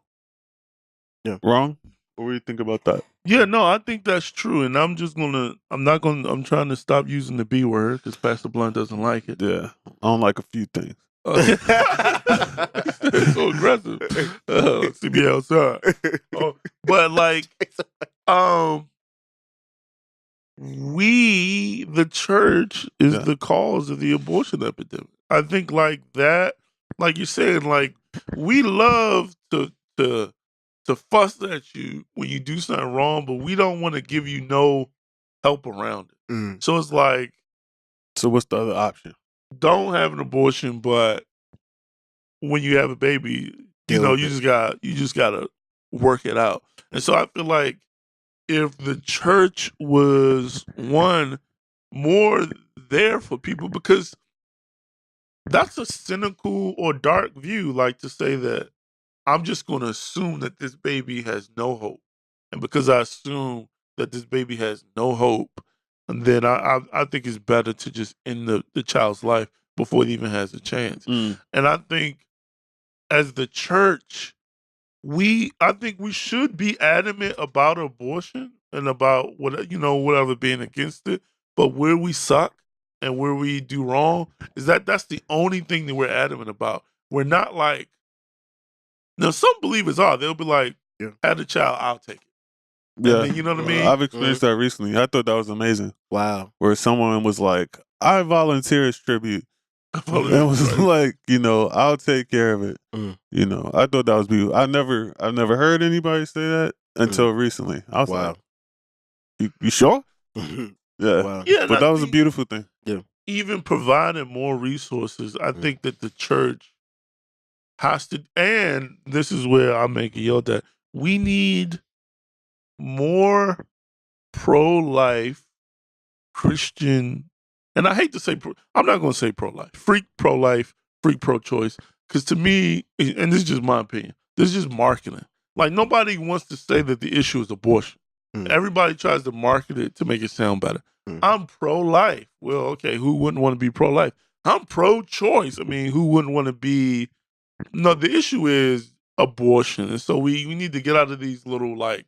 Yeah. Wrong? What do you think about that? Yeah, no, I think that's true, and I'm trying to stop using the B word because Pastor Blunt doesn't like it. Yeah, I don't like a few things. It's so aggressive. CBL, sorry. But like, the church is the cause of the abortion epidemic. I think like that, like you're saying, like we love to fuss at you when you do something wrong, but we don't want to give you no help around it. So it's like, so what's the other option? Don't have an abortion, but when you have a baby, you just gotta work it out. And so I feel like if the church was more there for people, because that's a cynical or dark view, like to say that I'm just going to assume that this baby has no hope. And because I assume that this baby has no hope, then I think it's better to just end the child's life before it even has a chance. And I think as the church, I think we should be adamant about abortion and about whatever being against it. But where we suck and where we do wrong is that's the only thing that we're adamant about. We're not like, now some believers are. They'll be like, "Had a child, I'll take it." Yeah, then, you know what I mean. I've experienced that recently. I thought that was amazing. Wow, where someone was like, "I volunteer as tribute." It was like, I'll take care of it. I thought that was beautiful. I've never heard anybody say that until recently. I was like, you sure? Yeah. Wow. Yeah, but that was a beautiful thing. Yeah. Even providing more resources, I think that the church has to, and this is where I make it yelled at, we need more pro-life Christian. And I hate to say, I'm not going to say pro-life, freak pro-life, freak pro-choice, because to me, and this is just my opinion, this is just marketing. Like nobody wants to say that the issue is abortion. Everybody tries to market it to make it sound better. I'm pro-life. Well, okay, who wouldn't want to be pro-life? I'm pro-choice. I mean, who wouldn't want to be? No, the issue is abortion. And so we need to get out of these little like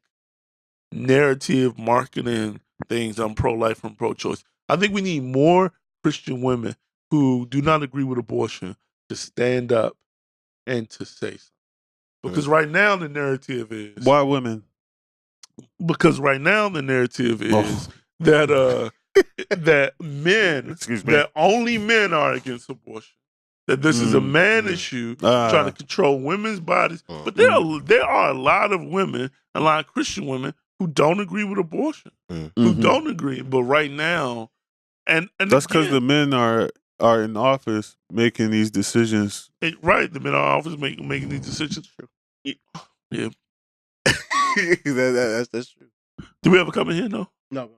narrative marketing things. I'm pro-life, I'm pro-choice. I think we need more Christian women who do not agree with abortion to stand up and to say something. Because right now the narrative is... Why women? Because right now the narrative is that that men, that only men are against abortion. That this is a man issue trying to control women's bodies. But there are a lot of women, a lot of Christian women who don't agree with abortion. Who don't agree. But right now, and that's because the men are in office making these decisions. Right, the men are in office making these decisions. Yeah. That's true. Do we ever come in here? No. No.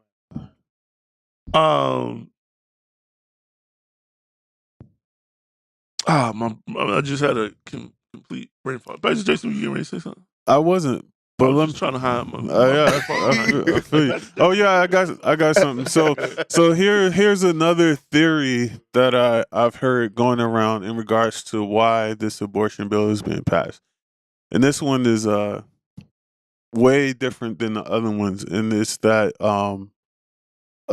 I just had a complete brain fog. Pastor Jason, you getting ready to say something? I wasn't. But I'm just trying to hide my. I feel you. Oh yeah, I got something. So here's another theory that I've heard going around in regards to why this abortion bill is being passed, and this one is way different than the other ones, and it's that a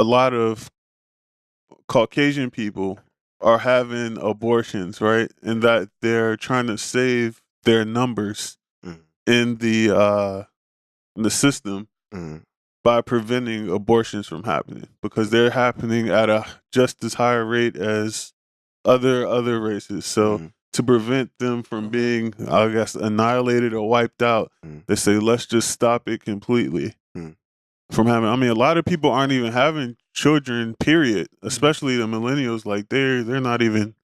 lot of Caucasian people are having abortions, right? And that they're trying to save their numbers in the system by preventing abortions from happening, because they're happening at a just as high rate as other races. So to prevent them from being, I guess, annihilated or wiped out, they say let's just stop it completely from having. I mean, a lot of people aren't even having children, period. Especially the millennials. Like they're not even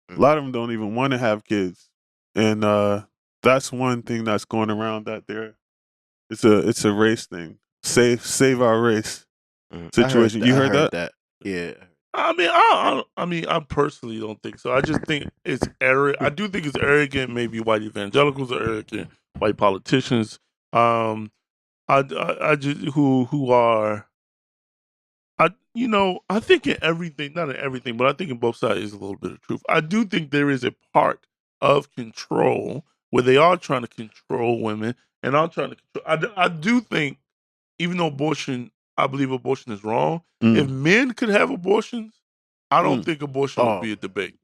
A lot of them don't even want to have kids, and that's one thing that's going around that there. It's a race thing. Save our race situation. You heard that? Yeah. I mean, I personally don't think so. I just think it's arrogant. I do think it's arrogant. Maybe white evangelicals are arrogant. White politicians, I just who are, I think in everything, not in everything, but I think in both sides is a little bit of truth. I do think there is a part of control where they are trying to control women and are trying to control. I do think, even though I believe abortion is wrong. If men could have abortions, I don't think abortion would be a debate.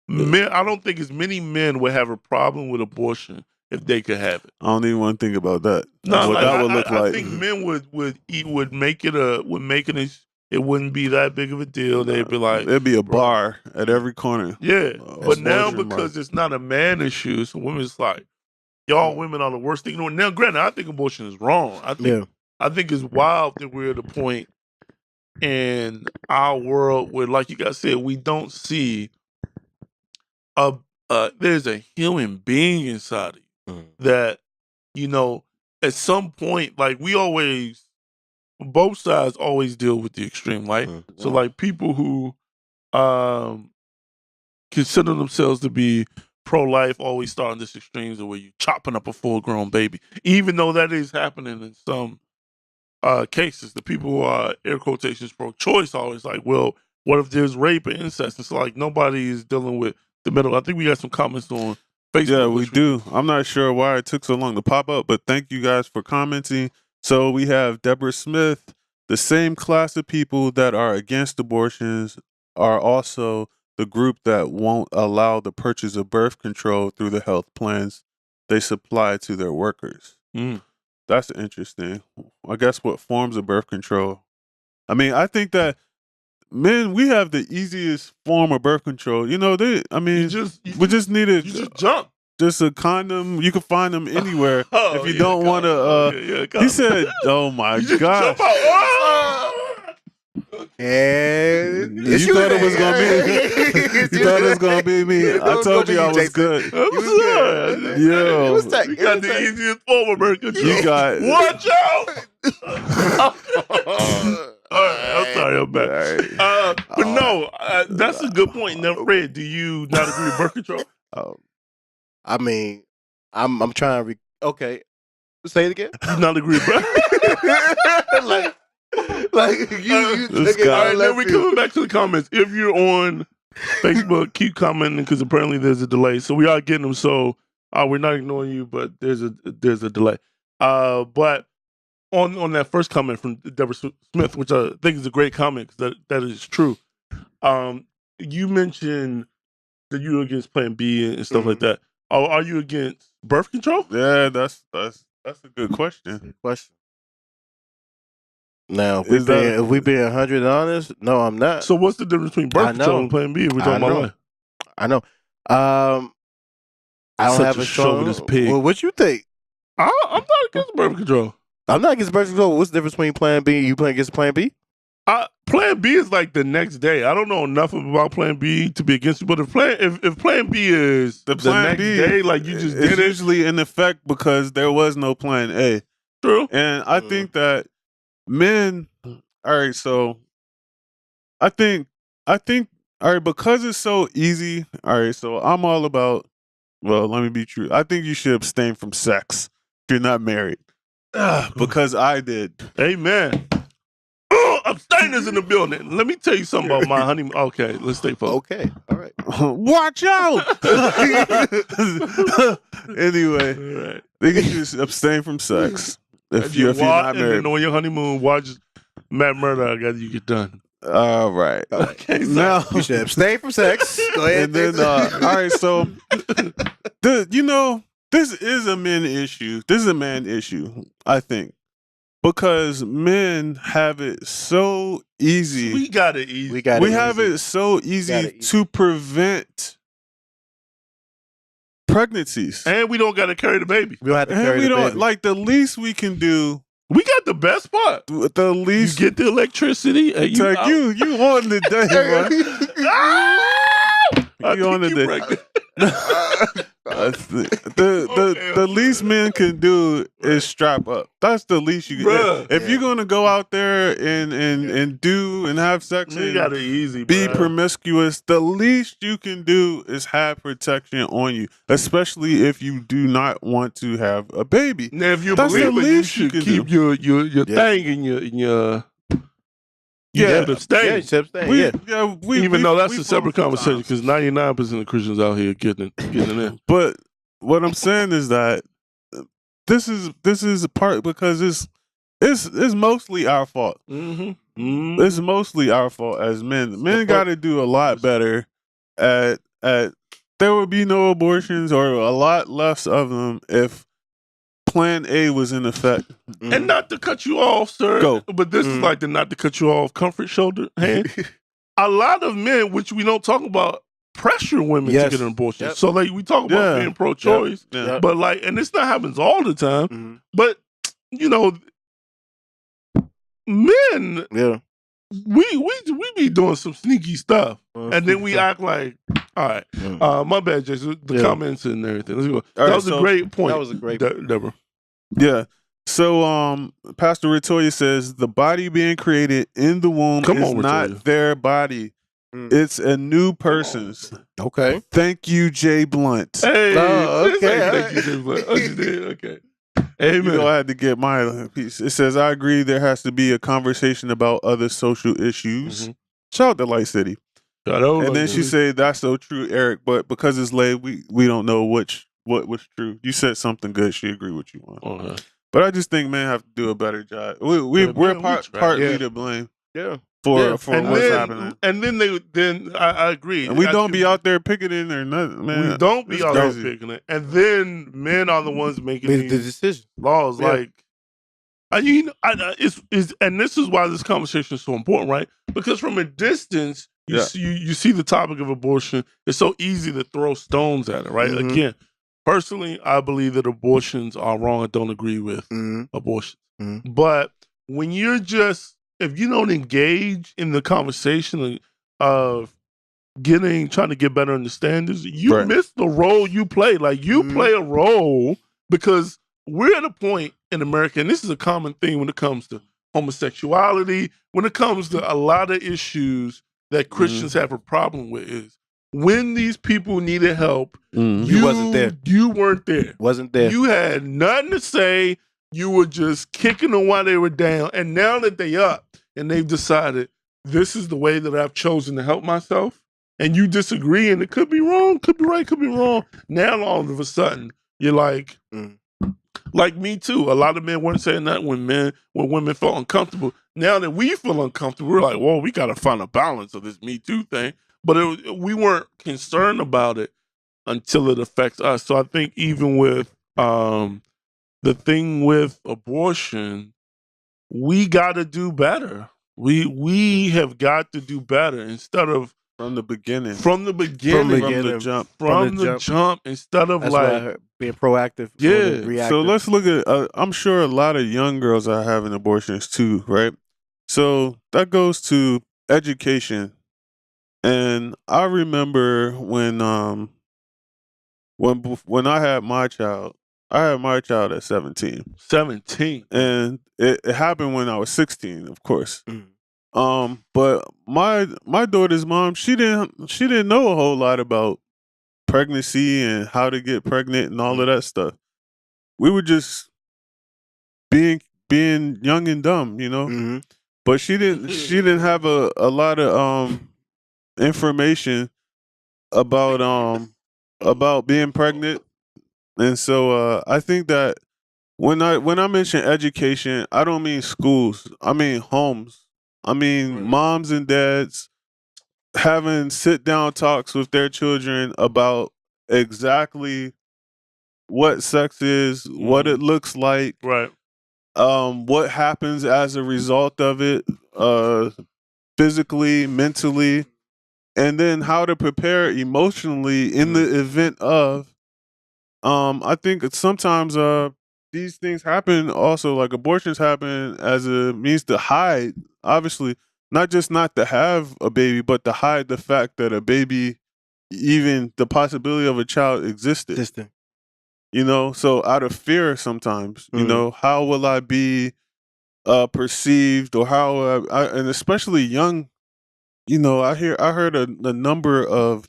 I don't think as many men would have a problem with abortion if they could have it. I don't even want to think about that. No, what that would look like. I think men would make it it wouldn't be that big of a deal. They'd be like, it'd be a bar at every corner. Yeah, but now because it's not a man issue, so women's like, y'all women are the worst thing. Now, granted, I think abortion is wrong. I think it's wild that we're at a point in our world where, like you guys said, we don't see there's a human being inside of you that, at some point, like both sides always deal with the extreme, right? So like people who consider themselves to be pro-life always start in this extremes where you're chopping up a full-grown baby, even though that is happening in some cases. The people who are, air quotations, pro-choice always like, well, what if there's rape and incest? It's like nobody is dealing with the middle. I think we got some comments on Facebook. Yeah, we do. I'm not sure why it took so long to pop up, but thank you guys for commenting. So we have Deborah Smith. The same class of people that are against abortions are also the group that won't allow the purchase of birth control through the health plans they supply to their workers. That's interesting. I guess what forms of birth control? I mean, I think that men, we have the easiest form of birth control. We just need You just jump. Just a condom. You can find them anywhere if you don't want to. He said, "Oh my gosh." And you thought it was gonna be. You thought it was gonna be me. I told you I was good. Yo, it was tight. You got the easiest form of birth control. You got. Watch out! All right, I'm sorry, I'm back. But no, that's a good point. Now, Fred, do you not agree with birth control? I mean, I'm trying to. Okay, say it again. You not agree with birth? like you. All right, then we coming back to the comments. If you're on Facebook, keep commenting because apparently there's a delay. So we are getting them. So we're not ignoring you, but there's a delay. But on that first comment from Deborah Smith, which I think is a great comment because that is true. You mentioned that you're against Plan B and stuff like that. Are you against birth control? Yeah, that's a good question. Good question. Now, if we being 100 honest, no, I'm not. So what's the difference between birth control and Plan B if we're talking about life? I know. I don't have a chauvinist pig. Well, what you think? I'm not against birth control. I'm not against birth control. What's the difference between Plan B? You playing against Plan B? Plan B is like the next day. I don't know enough about Plan B to be against it, but if Plan B is the next day, like you just did it, usually in effect because there was no Plan A. True. And I think that men. All right, so I think all right, because it's so easy. All right, so I'm all about. Well, let me be true. I think you should abstain from sex if you're not married. Because I did. Amen. Abstainers in the building. Let me tell you something about my honeymoon. Okay, let's stay focused. Okay, all right. Watch out. Anyway, right. They can just abstain from sex if you're not married. And then on your honeymoon, watch Matt Murdock after you get done. All right. Okay. So now you should abstain from sex. Go ahead. And then, all right. So, this is a men issue. This is a man issue, I think. Because men have it so easy. We got it easy. We have it so easy to prevent pregnancies. And we don't got to carry the baby. We don't have to carry the baby. Like, the least we can do. We got the best part. The least. You get the electricity. You on the day, bro. I you on think you today. pregnant. The least men can do is strap up. That's the least you can. Bruh. If you're gonna go out there and do and have sex You and got it easy, be bruh. promiscuous, the least you can do is have protection on you, especially if you do not want to have a baby. Now, if you That's the believe it, you least you should can keep do. your thing in your. You Yeah. have to abstain. Even though that's a separate conversation, because 99% of Christians out here getting it in. But what I'm saying is that this is a part because it's mostly our fault. Mm-hmm. It's mostly our fault as men. Men got to do a lot better at. There would be no abortions or a lot less of them if Plan A was in effect. And not to cut you off, sir. Go. But this is like the not to cut you off comfort shoulder hand. A lot of men, which we don't talk about, pressure women to get an abortion. So like we talk about being pro-choice, but like, and this not happens all the time. But you know, men, we be doing some sneaky stuff, and then we act like, all right, my bad, Jason. The comments and everything. Let's go. That was a great point. That was a great point. Deborah. Yeah. So Pastor Ritoya says the body being created in the womb is not their body. It's a new person's. Okay. Thank you, Jay Blunt. Hey, okay. Thank you, Jay Blunt. Oh, you did? Okay. Amen. I had to get my piece. It says, I agree there has to be a conversation about other social issues. Shout out to Light City. And then she said, that's so true, Eric, but because it's late, we don't know what was true. You said something good. She agreed with you on. But I just think men have to do a better job. We're partly to blame. For what's happening. And then I agree. And we don't be out there picketing or nothing, man. We don't be out there picking it. And then men are the ones making the decision laws. Like, and this is why this conversation is so important, right? Because from a distance, you see the topic of abortion. It's so easy to throw stones at it, right? Again, personally, I believe that abortions are wrong. I don't agree with abortions. But when if you don't engage in the conversation of trying to get better understandings, you miss the role you play. Like you play a role because we're at a point in America, and this is a common thing when it comes to homosexuality, when it comes to a lot of issues that Christians have a problem with, is when these people needed help, you wasn't there. You weren't there. Wasn't there. You had nothing to say. You were just kicking them while they were down. And now that they up and they've decided this is the way that I've chosen to help myself, and you disagree, and it could be wrong, could be right, could be wrong. Now all of a sudden you're like me too. A lot of men weren't saying that when women felt uncomfortable. Now that we feel uncomfortable, we're like, whoa, we got to find a balance of this Me Too thing. But we weren't concerned about it until it affects us. So I think even with the thing with abortion, we got to do better. We have got to do better instead of from the beginning, from the jump, instead of being proactive. Yeah. So let's look at. I'm sure a lot of young girls are having abortions too, right? So that goes to education, and I remember when I had my child. I had my child at 17. 17. And it happened when I was 16, of course. But my daughter's mom, she didn't know a whole lot about pregnancy and how to get pregnant and all of that stuff. We were just being young and dumb, you know? But she didn't have a lot of information about being pregnant. And so I think that when I mention education, I don't mean schools. I mean homes. I mean moms and dads having sit-down talks with their children about exactly what sex is, what it looks like, what happens as a result of it, physically, mentally, and then how to prepare emotionally in the event of. I think sometimes these things happen also, like abortions happen as a means to hide, obviously, not to have a baby, but to hide the fact that a baby even the possibility of a child existed. Distant. You know, so out of fear sometimes, you know, how will I be perceived, or how and especially young, you know, I heard a number of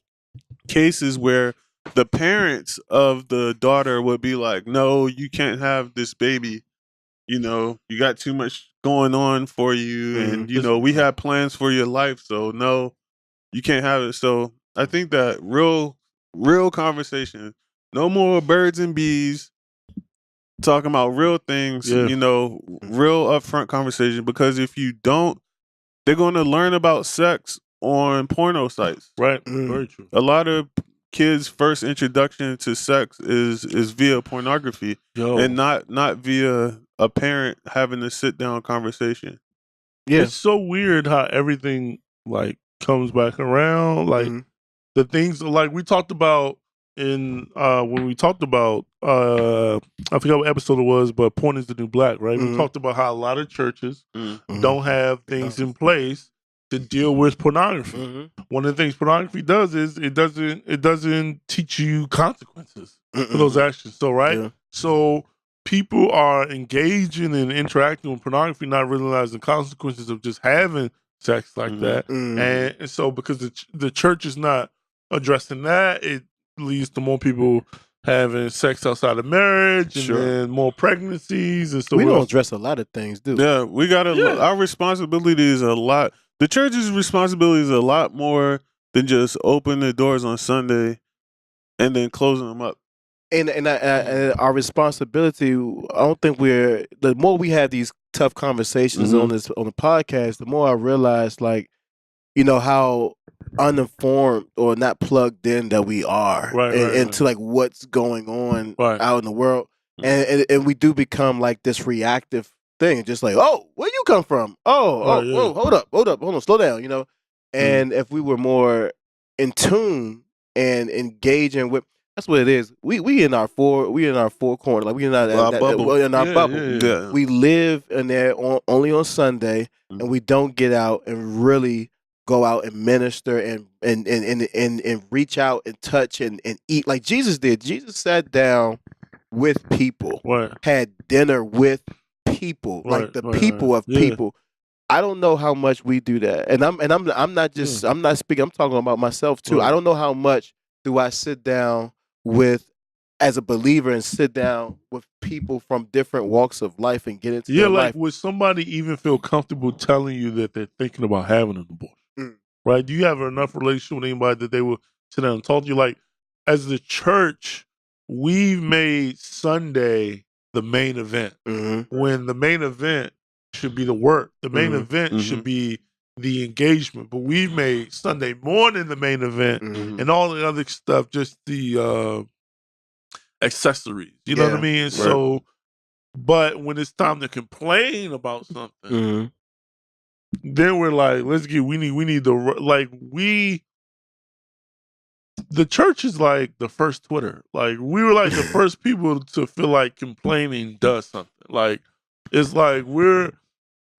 cases where the parents of the daughter would be like, no, you can't have this baby, you know, you got too much going on for you, and you know, we have plans for your life, so no, you can't have it. So I think that real conversation, no more birds and bees, talking about real things, you know, real upfront conversation, because if you don't, they're going to learn about sex on porno sites. Right. Very true. A lot of kids' first introduction to sex is via pornography, and not via a parent having a sit down conversation. Yeah. It's so weird how everything like comes back around. Like the things like we talked about in when we talked about I forgot what episode it was, but porn is the new black, right? We talked about how a lot of churches don't have things in place to deal with pornography. One of the things pornography does is it doesn't teach you consequences for those actions. So so people are engaging and interacting with pornography, not realizing the consequences of just having sex like that. And so because the church is not addressing that, it leads to more people having sex outside of marriage, and then more pregnancies, and so we don't address a lot of things, do we? Yeah, we gotta. Our responsibility is a lot. The church's responsibility is a lot more than just open the doors on Sunday and then closing them up. And our responsibility, I don't think the more we have these tough conversations on the podcast, the more I realize, like, you know, how uninformed or not plugged in that we are into like what's going on out in the world, and we do become like this reactive thing, just like, oh, where you come from? Whoa, hold on, slow down, you know. And if we were more in tune and engaging with, that's what it is. We in our four corners, like we in our bubble. In our bubble. Yeah. We live in there only on Sunday, and we don't get out and really go out and minister and reach out and touch and eat like Jesus did. Jesus sat down with people, had dinner with people, like the people of people. I don't know how much we do that, and I'm not just I'm not speaking. I'm talking about myself too. I don't know how much do I sit down with as a believer and sit down with people from different walks of life and get into their life. Would somebody even feel comfortable telling you that they're thinking about having an abortion? Right? Do you have enough relationship with anybody that they will sit down and talk to you? Like, as the church, we've made Sunday the main event, when the main event should be the work. The main event should be the engagement. But we've made Sunday morning the main event, and all the other stuff just the accessories. You know what I mean? Right. So, but when it's time to complain about something, then we're like, we need the church is like the first Twitter. Like, we were like the first people to feel like complaining does something. Like, it's like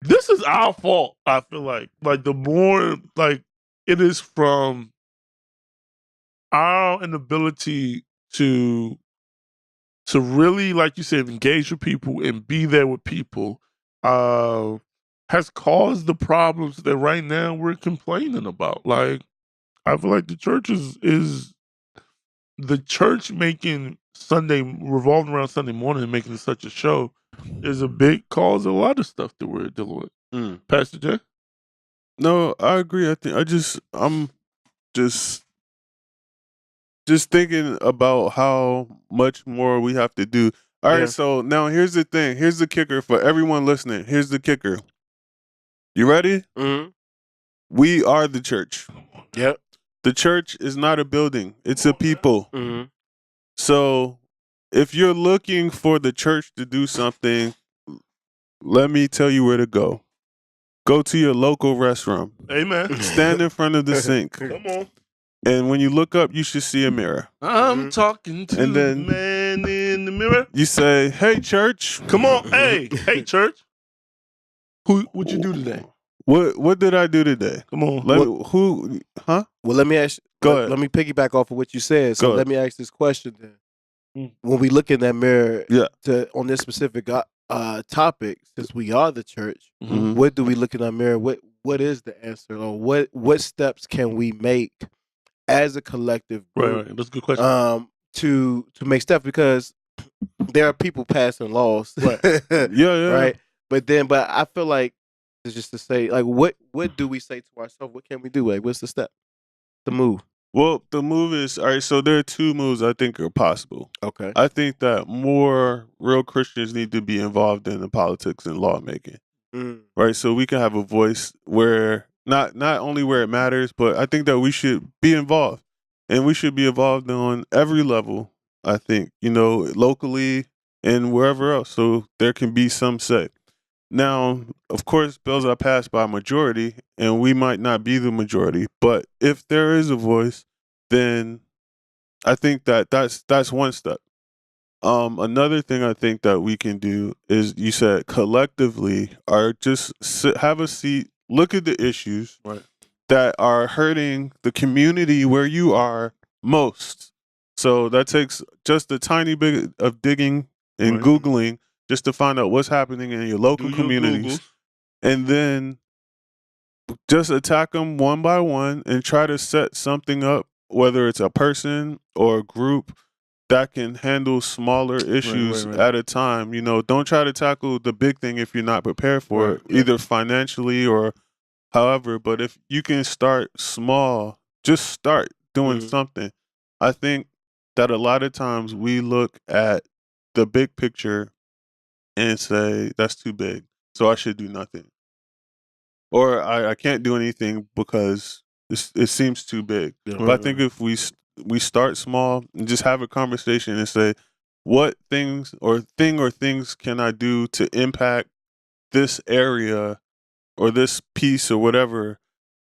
this is our fault. I feel like the more like it is from our inability to really, like you said, engage with people and be there with people, has caused the problems that right now we're complaining about. Like, I feel like the church is the church making Sunday, revolving around Sunday morning and making it such a show is a big cause of a lot of stuff that we're dealing with. Pastor Jay? No, I agree. I'm just thinking about how much more we have to do. All right, so now here's the thing. Here's the kicker for everyone listening. Here's the kicker. You ready? We are the church. Yep. The church is not a building. It's a people. So if you're looking for the church to do something, let me tell you where to go. Go to your local restroom. Amen. Stand in front of the sink. Come on. And when you look up, you should see a mirror. I'm talking to the man in the mirror. You say, "Hey, church." Come on. Hey, church. What'd you do today? What did I do today? Come on. Well, let me ask. Go ahead. Let me piggyback off of what you said. So Go let ahead. me ask this question then. When we look in that mirror Yeah. on this specific topic, since we are the church, Mhm. what do we look in that mirror? What is the answer? Or what steps can we make as a collective group Right. That's a good question. to make steps? Because there are people passing laws. Right. Yeah. Right. But I feel like it's just to say, like, what do we say to ourselves? What can we do? Like, what's the step? The move. Well, the move is all right. So there are two moves I think are possible. Okay. I think that more real Christians need to be involved in the politics and lawmaking, right? So we can have a voice where not only where it matters, but I think that we should be involved, and we should be involved on every level. I think locally and wherever else, so there can be some say. Now, of course, bills are passed by a majority, and we might not be the majority. But if there is a voice, then I think that's one step. Another thing I think that we can do is, you said collectively, or just have a seat, look at the issues Right. that are hurting the community where you are most. So that takes just a tiny bit of digging and Right. Googling just to find out what's happening in your local Do your communities, Googles. and then just attack them one by one and try to set something up, whether it's a person or a group that can handle smaller issues right. at a time. Don't try to tackle the big thing if you're not prepared for Right, it, either financially or however. But if you can start small, just start doing something. I think that a lot of times we look at the big picture and say, that's too big, so I should do nothing. Or I can't do anything because it seems too big. Yeah. But I think if we start small and just have a conversation and say, what things or things can I do to impact this area or this piece or whatever,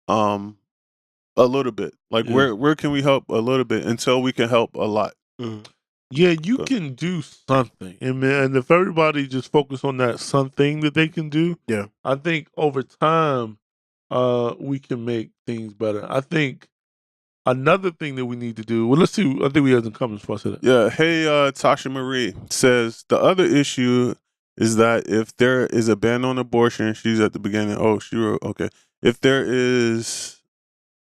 a little bit. Like, Yeah. where can we help a little bit until we can help a lot? Yeah, you Go. can do something, and if everybody just focus on that something that they can do, Yeah. I think over time, we can make things better. I think another thing that we need to do. Well, let's see. I think we have some comments for us today. Yeah. Hey, Tasha Marie says the other issue is that if there is a ban on abortion, she's at the beginning. Oh, she wrote, okay. If there is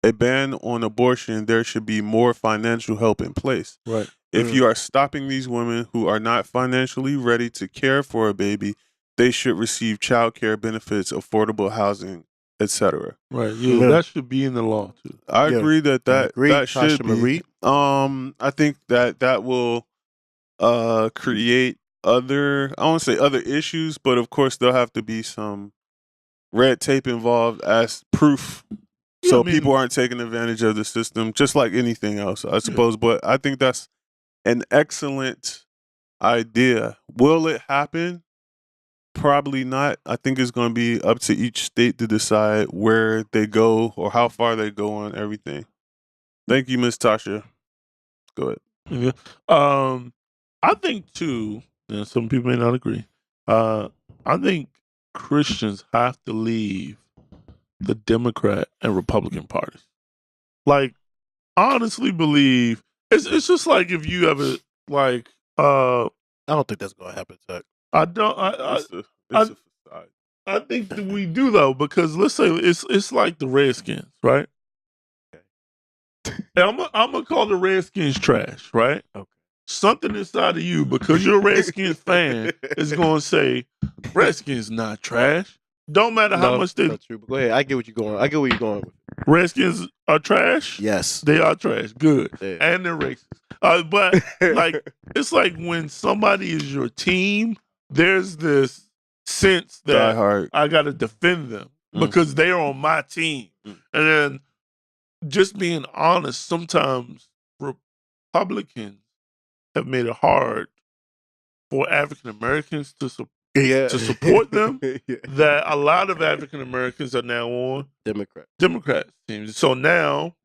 a ban on abortion, there should be more financial help in place. Right. If you are stopping these women who are not financially ready to care for a baby, they should receive child care benefits, affordable housing, etc. Right. Yeah, that should be in the law too. I agree that Agreed, should Tasha be. Marie. I think that will create other, I won't say other issues, but of course there'll have to be some red tape involved as proof, so people aren't taking advantage of the system, just like anything else, I suppose. But I think that's an excellent idea. Will it happen? Probably not. I think it's going to be up to each state to decide where they go or how far they go on everything. Thank you, Miss Tasha. Go ahead. Yeah. I think too, and some people may not agree. I think Christians have to leave the Democrat and Republican parties. Like, honestly believe it's just like if you ever like I don't think that's gonna happen, Chuck. I don't It's a facade. I think that we do though, because let's say it's like the Redskins, right? And I'm gonna call the Redskins trash, right? Okay. Something inside of you, because you're a Redskins fan, is gonna say Redskins not trash. Don't matter how much they not true. But go ahead. I get what you're going. I get where you're going with. Redskins are trash. Yes. They are trash. Good. Yeah. And they're racist. But like it's like when somebody is your team, there's this sense Die that hard. I gotta defend them because they're on my team. And then just being honest, sometimes Republicans have made it hard for African Americans to support them. Yeah. That a lot of African Americans are now on Democrat teams. So now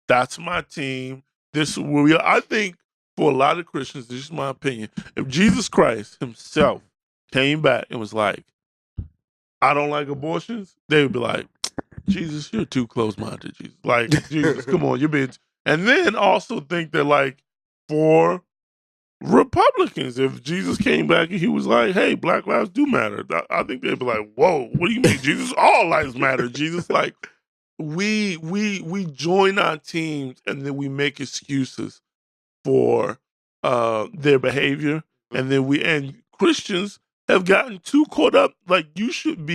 that's my team. This is where we are. I think for a lot of Christians, this is my opinion. If Jesus Christ himself came back and was like, I don't like abortions, they would be like, Jesus, you're too close-minded, Jesus. Like, Jesus, come on, you're being... And then also think that, like, for Republicans, if Jesus came back and he was like, hey, Black lives do matter, I think they'd be like, whoa, what do you mean, Jesus? All lives matter, Jesus. Like, we join our teams and then we make excuses for their behavior. And then Christians have gotten too caught up. Like, you should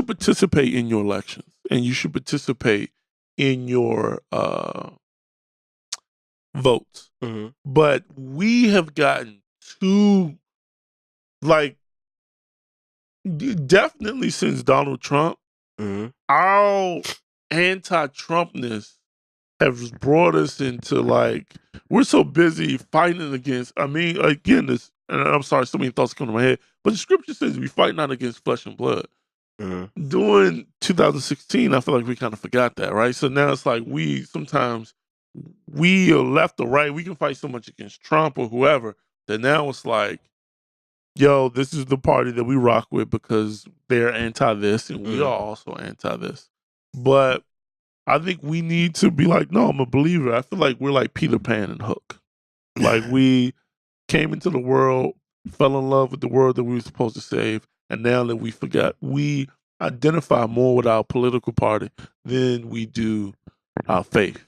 participate in your elections and you should participate in your votes. Mm-hmm. But we have gotten too, like, definitely since Donald Trump, our anti-Trumpness has brought us into, like, we're so busy fighting against, I mean, again, this, and I'm sorry, so many thoughts come to my head, but the scripture says we fight not against flesh and blood. During 2016, I feel like we kind of forgot that, right? So now it's like sometimes we are left or right, we can fight so much against Trump or whoever, that now it's like, yo, this is the party that we rock with because they're anti-this and we are also anti-this. But I think we need to be like, no, I'm a believer. I feel like we're like Peter Pan and Hook. Like, we came into the world, fell in love with the world that we were supposed to save, and now that we forgot, we identify more with our political party than we do our faith.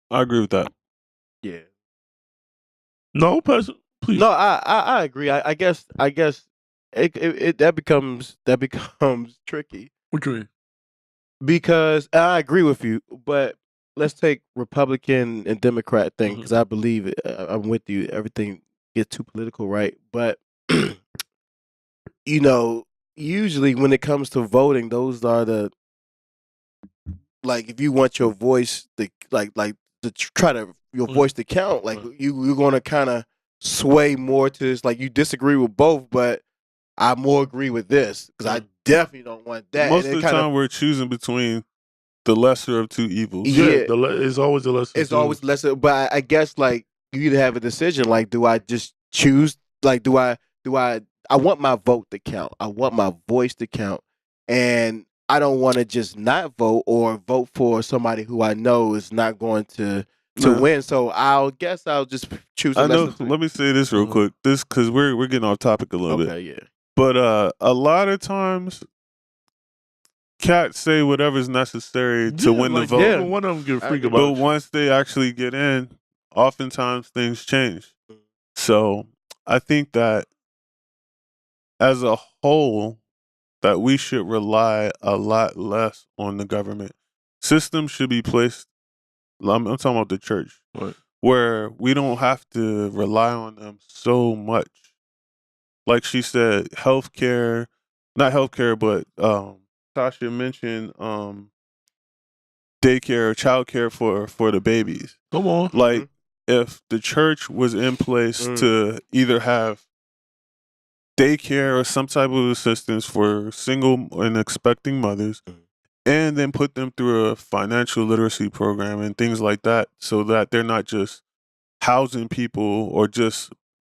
I agree with that. Yeah. No, person, please. No, I agree. I guess that becomes tricky. What do you mean? Because I agree with you, but let's take Republican and Democrat thing, because I believe I'm with you. Everything gets too political, right? But usually when it comes to voting, those are the, like, if you want your voice to your voice to count, like, you're going to kind of sway more to this, like, you disagree with both, but I more agree with this because I definitely don't want that. Most of the time, we're choosing between the lesser of two evils. Yeah, it's always the lesser. It's always lesser, but I guess, like, you either have a decision, like, do I just choose, like, do I want my vote to count. I want my voice to count, and I don't want to just not vote or vote for somebody who I know is not going to win. So I'll just choose. I know. Let me say this real quick. This, because we're getting off topic a little bit. Okay, yeah. But a lot of times, cats say whatever's necessary to win the vote. Yeah, one of them get a freak about it. But once they actually get in, oftentimes things change. So I think that as a whole, that we should rely a lot less on the government. Systems should be placed, I'm talking about the church, where we don't have to rely on them so much. Like she said, healthcare, not healthcare, but Tasha mentioned daycare or childcare for the babies. Come on. Like, if the church was in place to either have daycare or some type of assistance for single and expecting mothers, and then put them through a financial literacy program and things like that, so that they're not just housing people or just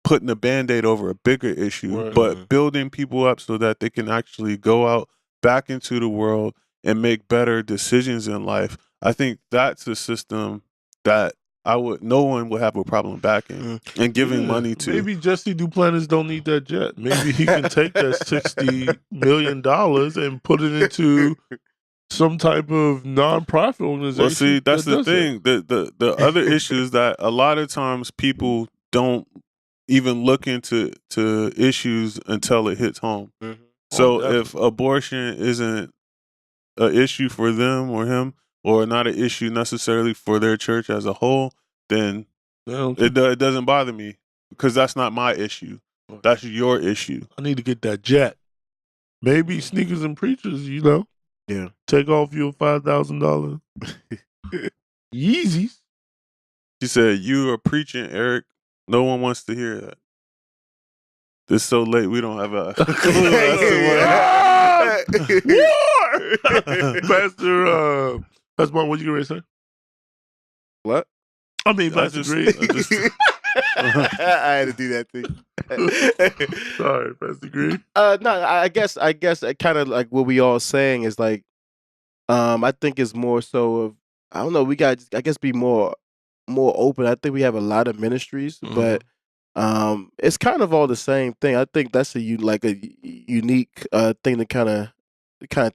putting a Band-Aid over a bigger issue, but building people up so that they can actually go out back into the world and make better decisions in life. I think that's a system that no one would have a problem backing and giving money to. Maybe Jesse Duplantis don't need that jet. Maybe he can take that $60 million and put it into some type of nonprofit organization. Well, see, that's the thing. The other issue is that a lot of times people don't even look into issues until it hits home. So if abortion isn't an issue for them or him, or not an issue necessarily for their church as a whole, then it doesn't bother me, because that's not my issue. That's your issue. I need to get that jet. Maybe Sneakers and Preachers, Yeah. Take off your $5,000 Yeezys. She said, "You are preaching, Eric. No one wants to hear that. It's so late, we don't have a clue as to what." War! Pastor Martin, what you going to say? What? I mean, Pastor Green. I had to do that thing. Sorry, Pastor Green. No, I guess kind of like what we all saying is, like, I think it's more so of I don't know. We got I guess be more open. I think we have a lot of ministries, but it's kind of all the same thing. I think that's like a unique thing to kind of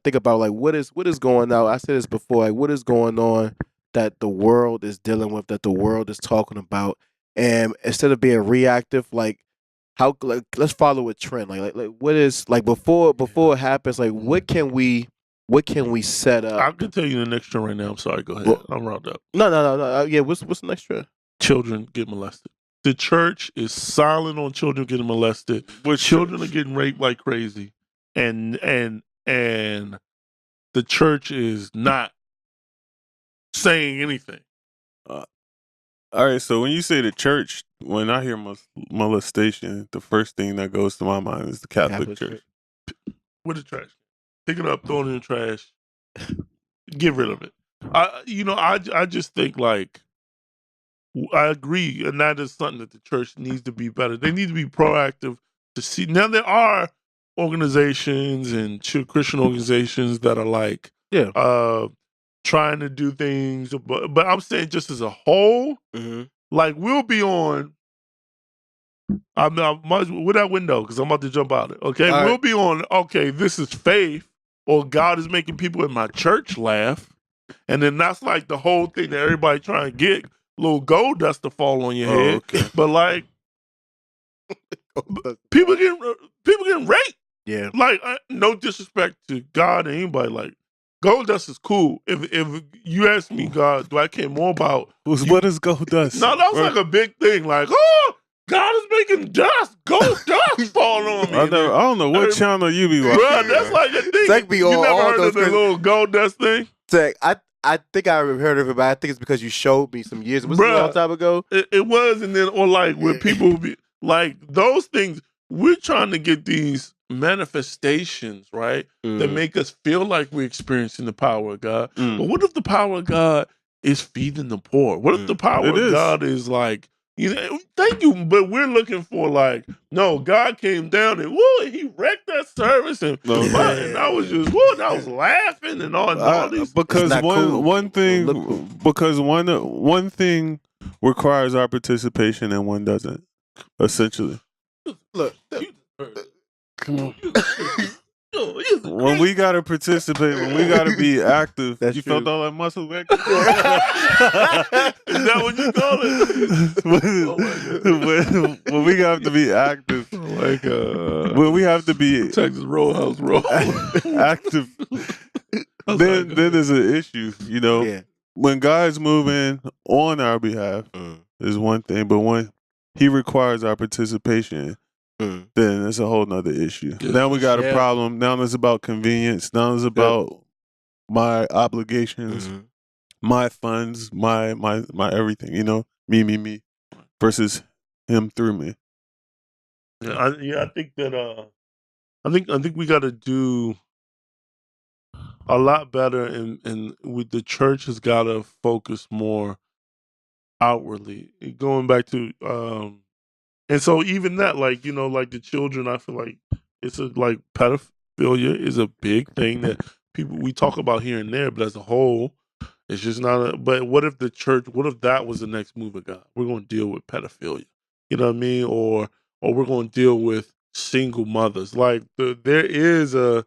think about. Like what is going on? I said this before. Like what is going on that the world is dealing with, that the world is talking about, and instead of being reactive, like how like let's follow a trend. Like what is like before it happens. Like what can we set up? I can tell you the next trend right now. I'm sorry. Go ahead. Well- I'm round up. No. Yeah, what's the next trend? Children get molested. The church is silent on children getting molested. Which Children church? are getting raped like crazy, and the church is not saying anything. All right, so when you say the church, when I hear molestation, the first thing that goes to my mind is the Catholic Church. With the trash, pick it up, throw it in the trash, get rid of it. I just think like I agree, and that is something that the church needs to be better. They need to be proactive to see. Now there are organizations and Christian organizations that are like, Yeah. trying to do things, but I'm saying just as a whole, like we'll be on. With that window because I'm about to jump out. Okay, All we'll right. be on. Okay, this is faith, or God is making people in my church laugh, and then that's like the whole thing that everybody trying to get little gold dust to fall on your head. Okay. But like people getting raped. Yeah. Like no disrespect to God or anybody. Like gold dust is cool. If you ask me, God, do I care more about What is gold dust? No, that was like a big thing. Like, oh, God is making dust, gold dust fall on me. I don't know what channel you be watching. Bro, that's like a thing. Zach be You on never all heard those of the crazy- little gold dust thing? Zach, I think I heard of it, but I think it's because you showed me some years. Was it a Bruh. long time ago? It was, and then or like where people be like those things. We're trying to get these manifestations right that make us feel like we're experiencing the power of God. Mm. But what if the power of God is feeding the poor? What if the power It of is. God is like, thank you, but we're looking for like, no, God came down and he wrecked that service and Okay. and I was just I was laughing and all these. Because It's not cool. one thing Look cool. because one thing requires our participation and one doesn't. Essentially, Look, come on. Yo, When we gotta participate, when we gotta be active, That's you true. felt all that muscle back. Is that what you call it? when we have to be active, Like when we have to be Texas Roadhouse roll. active, then there's an issue. You know, yeah. when God's moving on our behalf is one thing, but when He requires our participation, then it's a whole nother issue. Yeah. Now we got a Yeah. problem. Now it's about convenience. Now it's about my obligations, my funds, my everything. You know, me, versus Him through me. I think that I think we got to do a lot better, and with the church has got to focus more outwardly. Going back to and so even that, like like the children, I feel like it's like pedophilia is a big thing that we talk about here and there, but as a whole, it's just not. But what if the church? What if that was the next move of God? We're going to deal with pedophilia. You know what I mean? Or we're going to deal with single mothers. Like there is a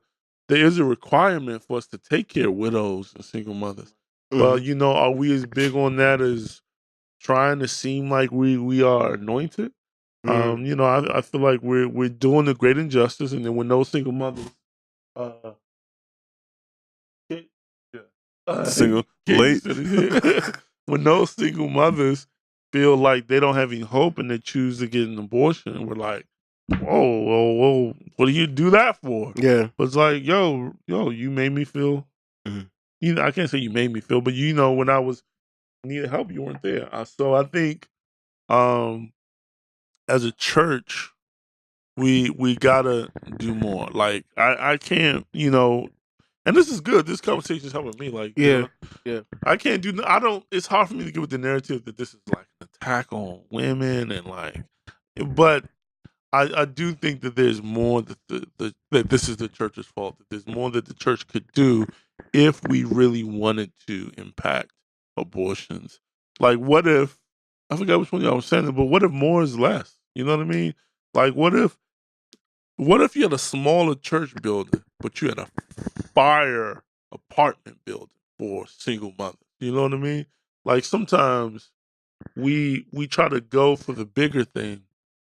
requirement for us to take care of widows and single mothers. But are we as big on that as trying to seem like we are anointed? I feel like we're doing a great injustice, and then when those single mothers, Single Katie late. said it here. When those single mothers feel like they don't have any hope and they choose to get an abortion, we're like, whoa, what do you do that for? Yeah. But it's like, yo, you made me feel. I can't say you made me feel, but when I was needed help, you weren't there. So I think, as a church, we gotta do more. Like I can't, and this is good. This conversation is helping me. Like, Yeah. I can't do. I don't. It's hard for me to get with the narrative that this is like an attack on women and like, but I do think that there's more that that this is the church's fault. That there's more that the church could do if we really wanted to impact abortions. Like, what if, I forgot which one y'all was saying, but what if more is less? You know what I mean? Like, what if you had a smaller church building, but you had a fire apartment building for single mothers? You know what I mean? Like, sometimes we try to go for the bigger thing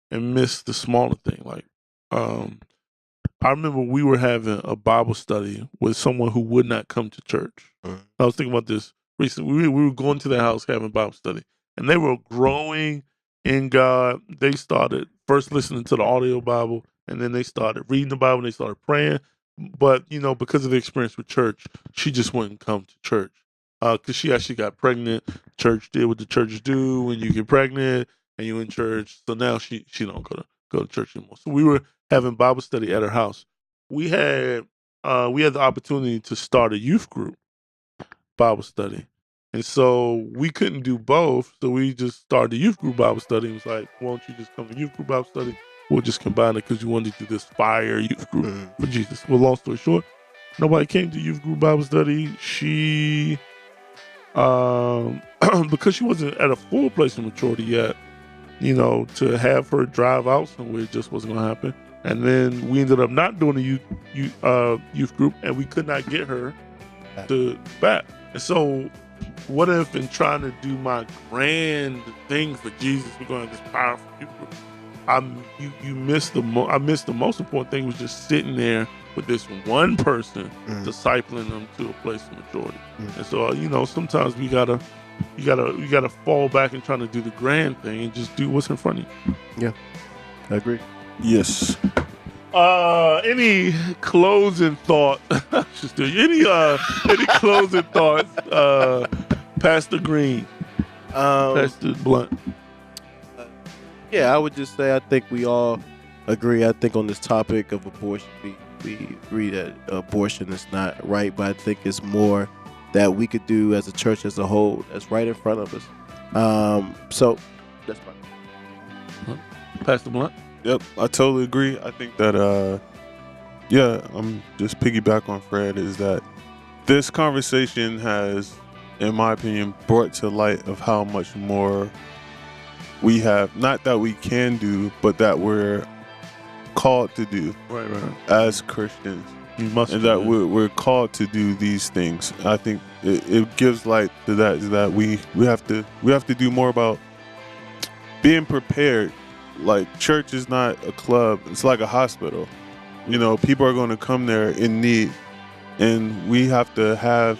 and miss the smaller thing. Like, I remember we were having a Bible study with someone who would not come to church. I was thinking about this recently. We were going to their house having Bible study, and they were growing in God. They started first listening to the audio Bible, and then they started reading the Bible, and they started praying. But, you know, because of the experience with church, she just wouldn't come to church. Because she actually got pregnant. Church did what the churches do when you get pregnant and you're in church. So now she don't go to church anymore. So we were having Bible study at her house. We had the opportunity to start a youth group Bible study. And so we couldn't do both. So we just started the youth group Bible study. It was like, why don't you just come to youth group Bible study? We'll just combine it because you wanted to do this fire youth group for Jesus. Well, long story short, nobody came to youth group Bible study. She, because she wasn't at a full place of maturity yet, you know, to have her drive out somewhere just wasn't going to happen. And then we ended up not doing a youth group, and we could not get her to back. And so, what if in trying to do my grand thing for Jesus, we're going to have this powerful youth group? I missed the most important thing was just sitting there with this one person, discipling them to a place of maturity. And so, you know, sometimes you gotta fall back and trying to do the grand thing and just do what's in front of you. Yeah, I agree. Yes. Any closing thought? Any closing thoughts, Pastor Green, Pastor Blunt? Yeah, I would just say I think we all agree. I think on this topic of abortion, we agree that abortion is not right, but I think it's more that we could do as a church as a whole that's right in front of us. So that's fine. Pastor Blunt? Yep, I totally agree. I think that, I'm just piggyback on Fred, is that this conversation has, in my opinion, brought to light of how much more we have, not that we can do, but that we're called to do as Christians. You must, and that we're called to do these things. I think it gives light to that we have to do more about being prepared. Like, church is not a club; it's like a hospital. You know, people are going to come there in need, and we have to have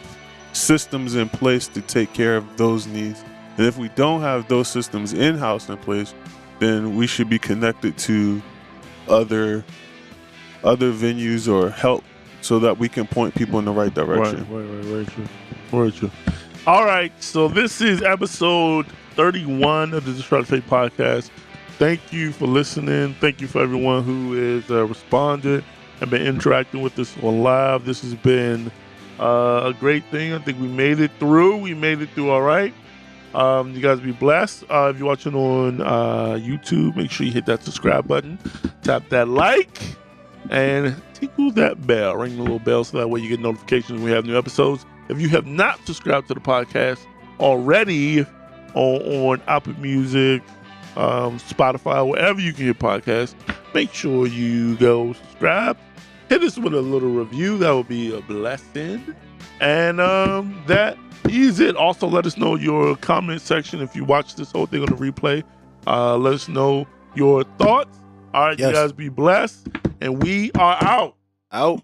systems in place to take care of those needs. And if we don't have those systems in-house in place, then we should be connected to other venues or help so that we can point people in the right direction. Right. Very true. All right, so this is episode 31 of the Disrupt Faith Podcast. Thank you for listening. Thank you for everyone who has responded and been interacting with us on live. This has been a great thing. I think we made it through. All right. You guys be blessed. If you're watching on YouTube, make sure you hit that subscribe button, tap that like, and tickle that bell. Ring the little bell so that way you get notifications when we have new episodes. If you have not subscribed to the podcast already on Apple Music, Spotify, wherever you can get podcasts, make sure you go subscribe. Hit us with a little review. That would be a blessing. And that is it. Also, let us know your comment section if you watch this whole thing on the replay. Let us know your thoughts. All right, yes. You guys be blessed. And we are out. Out.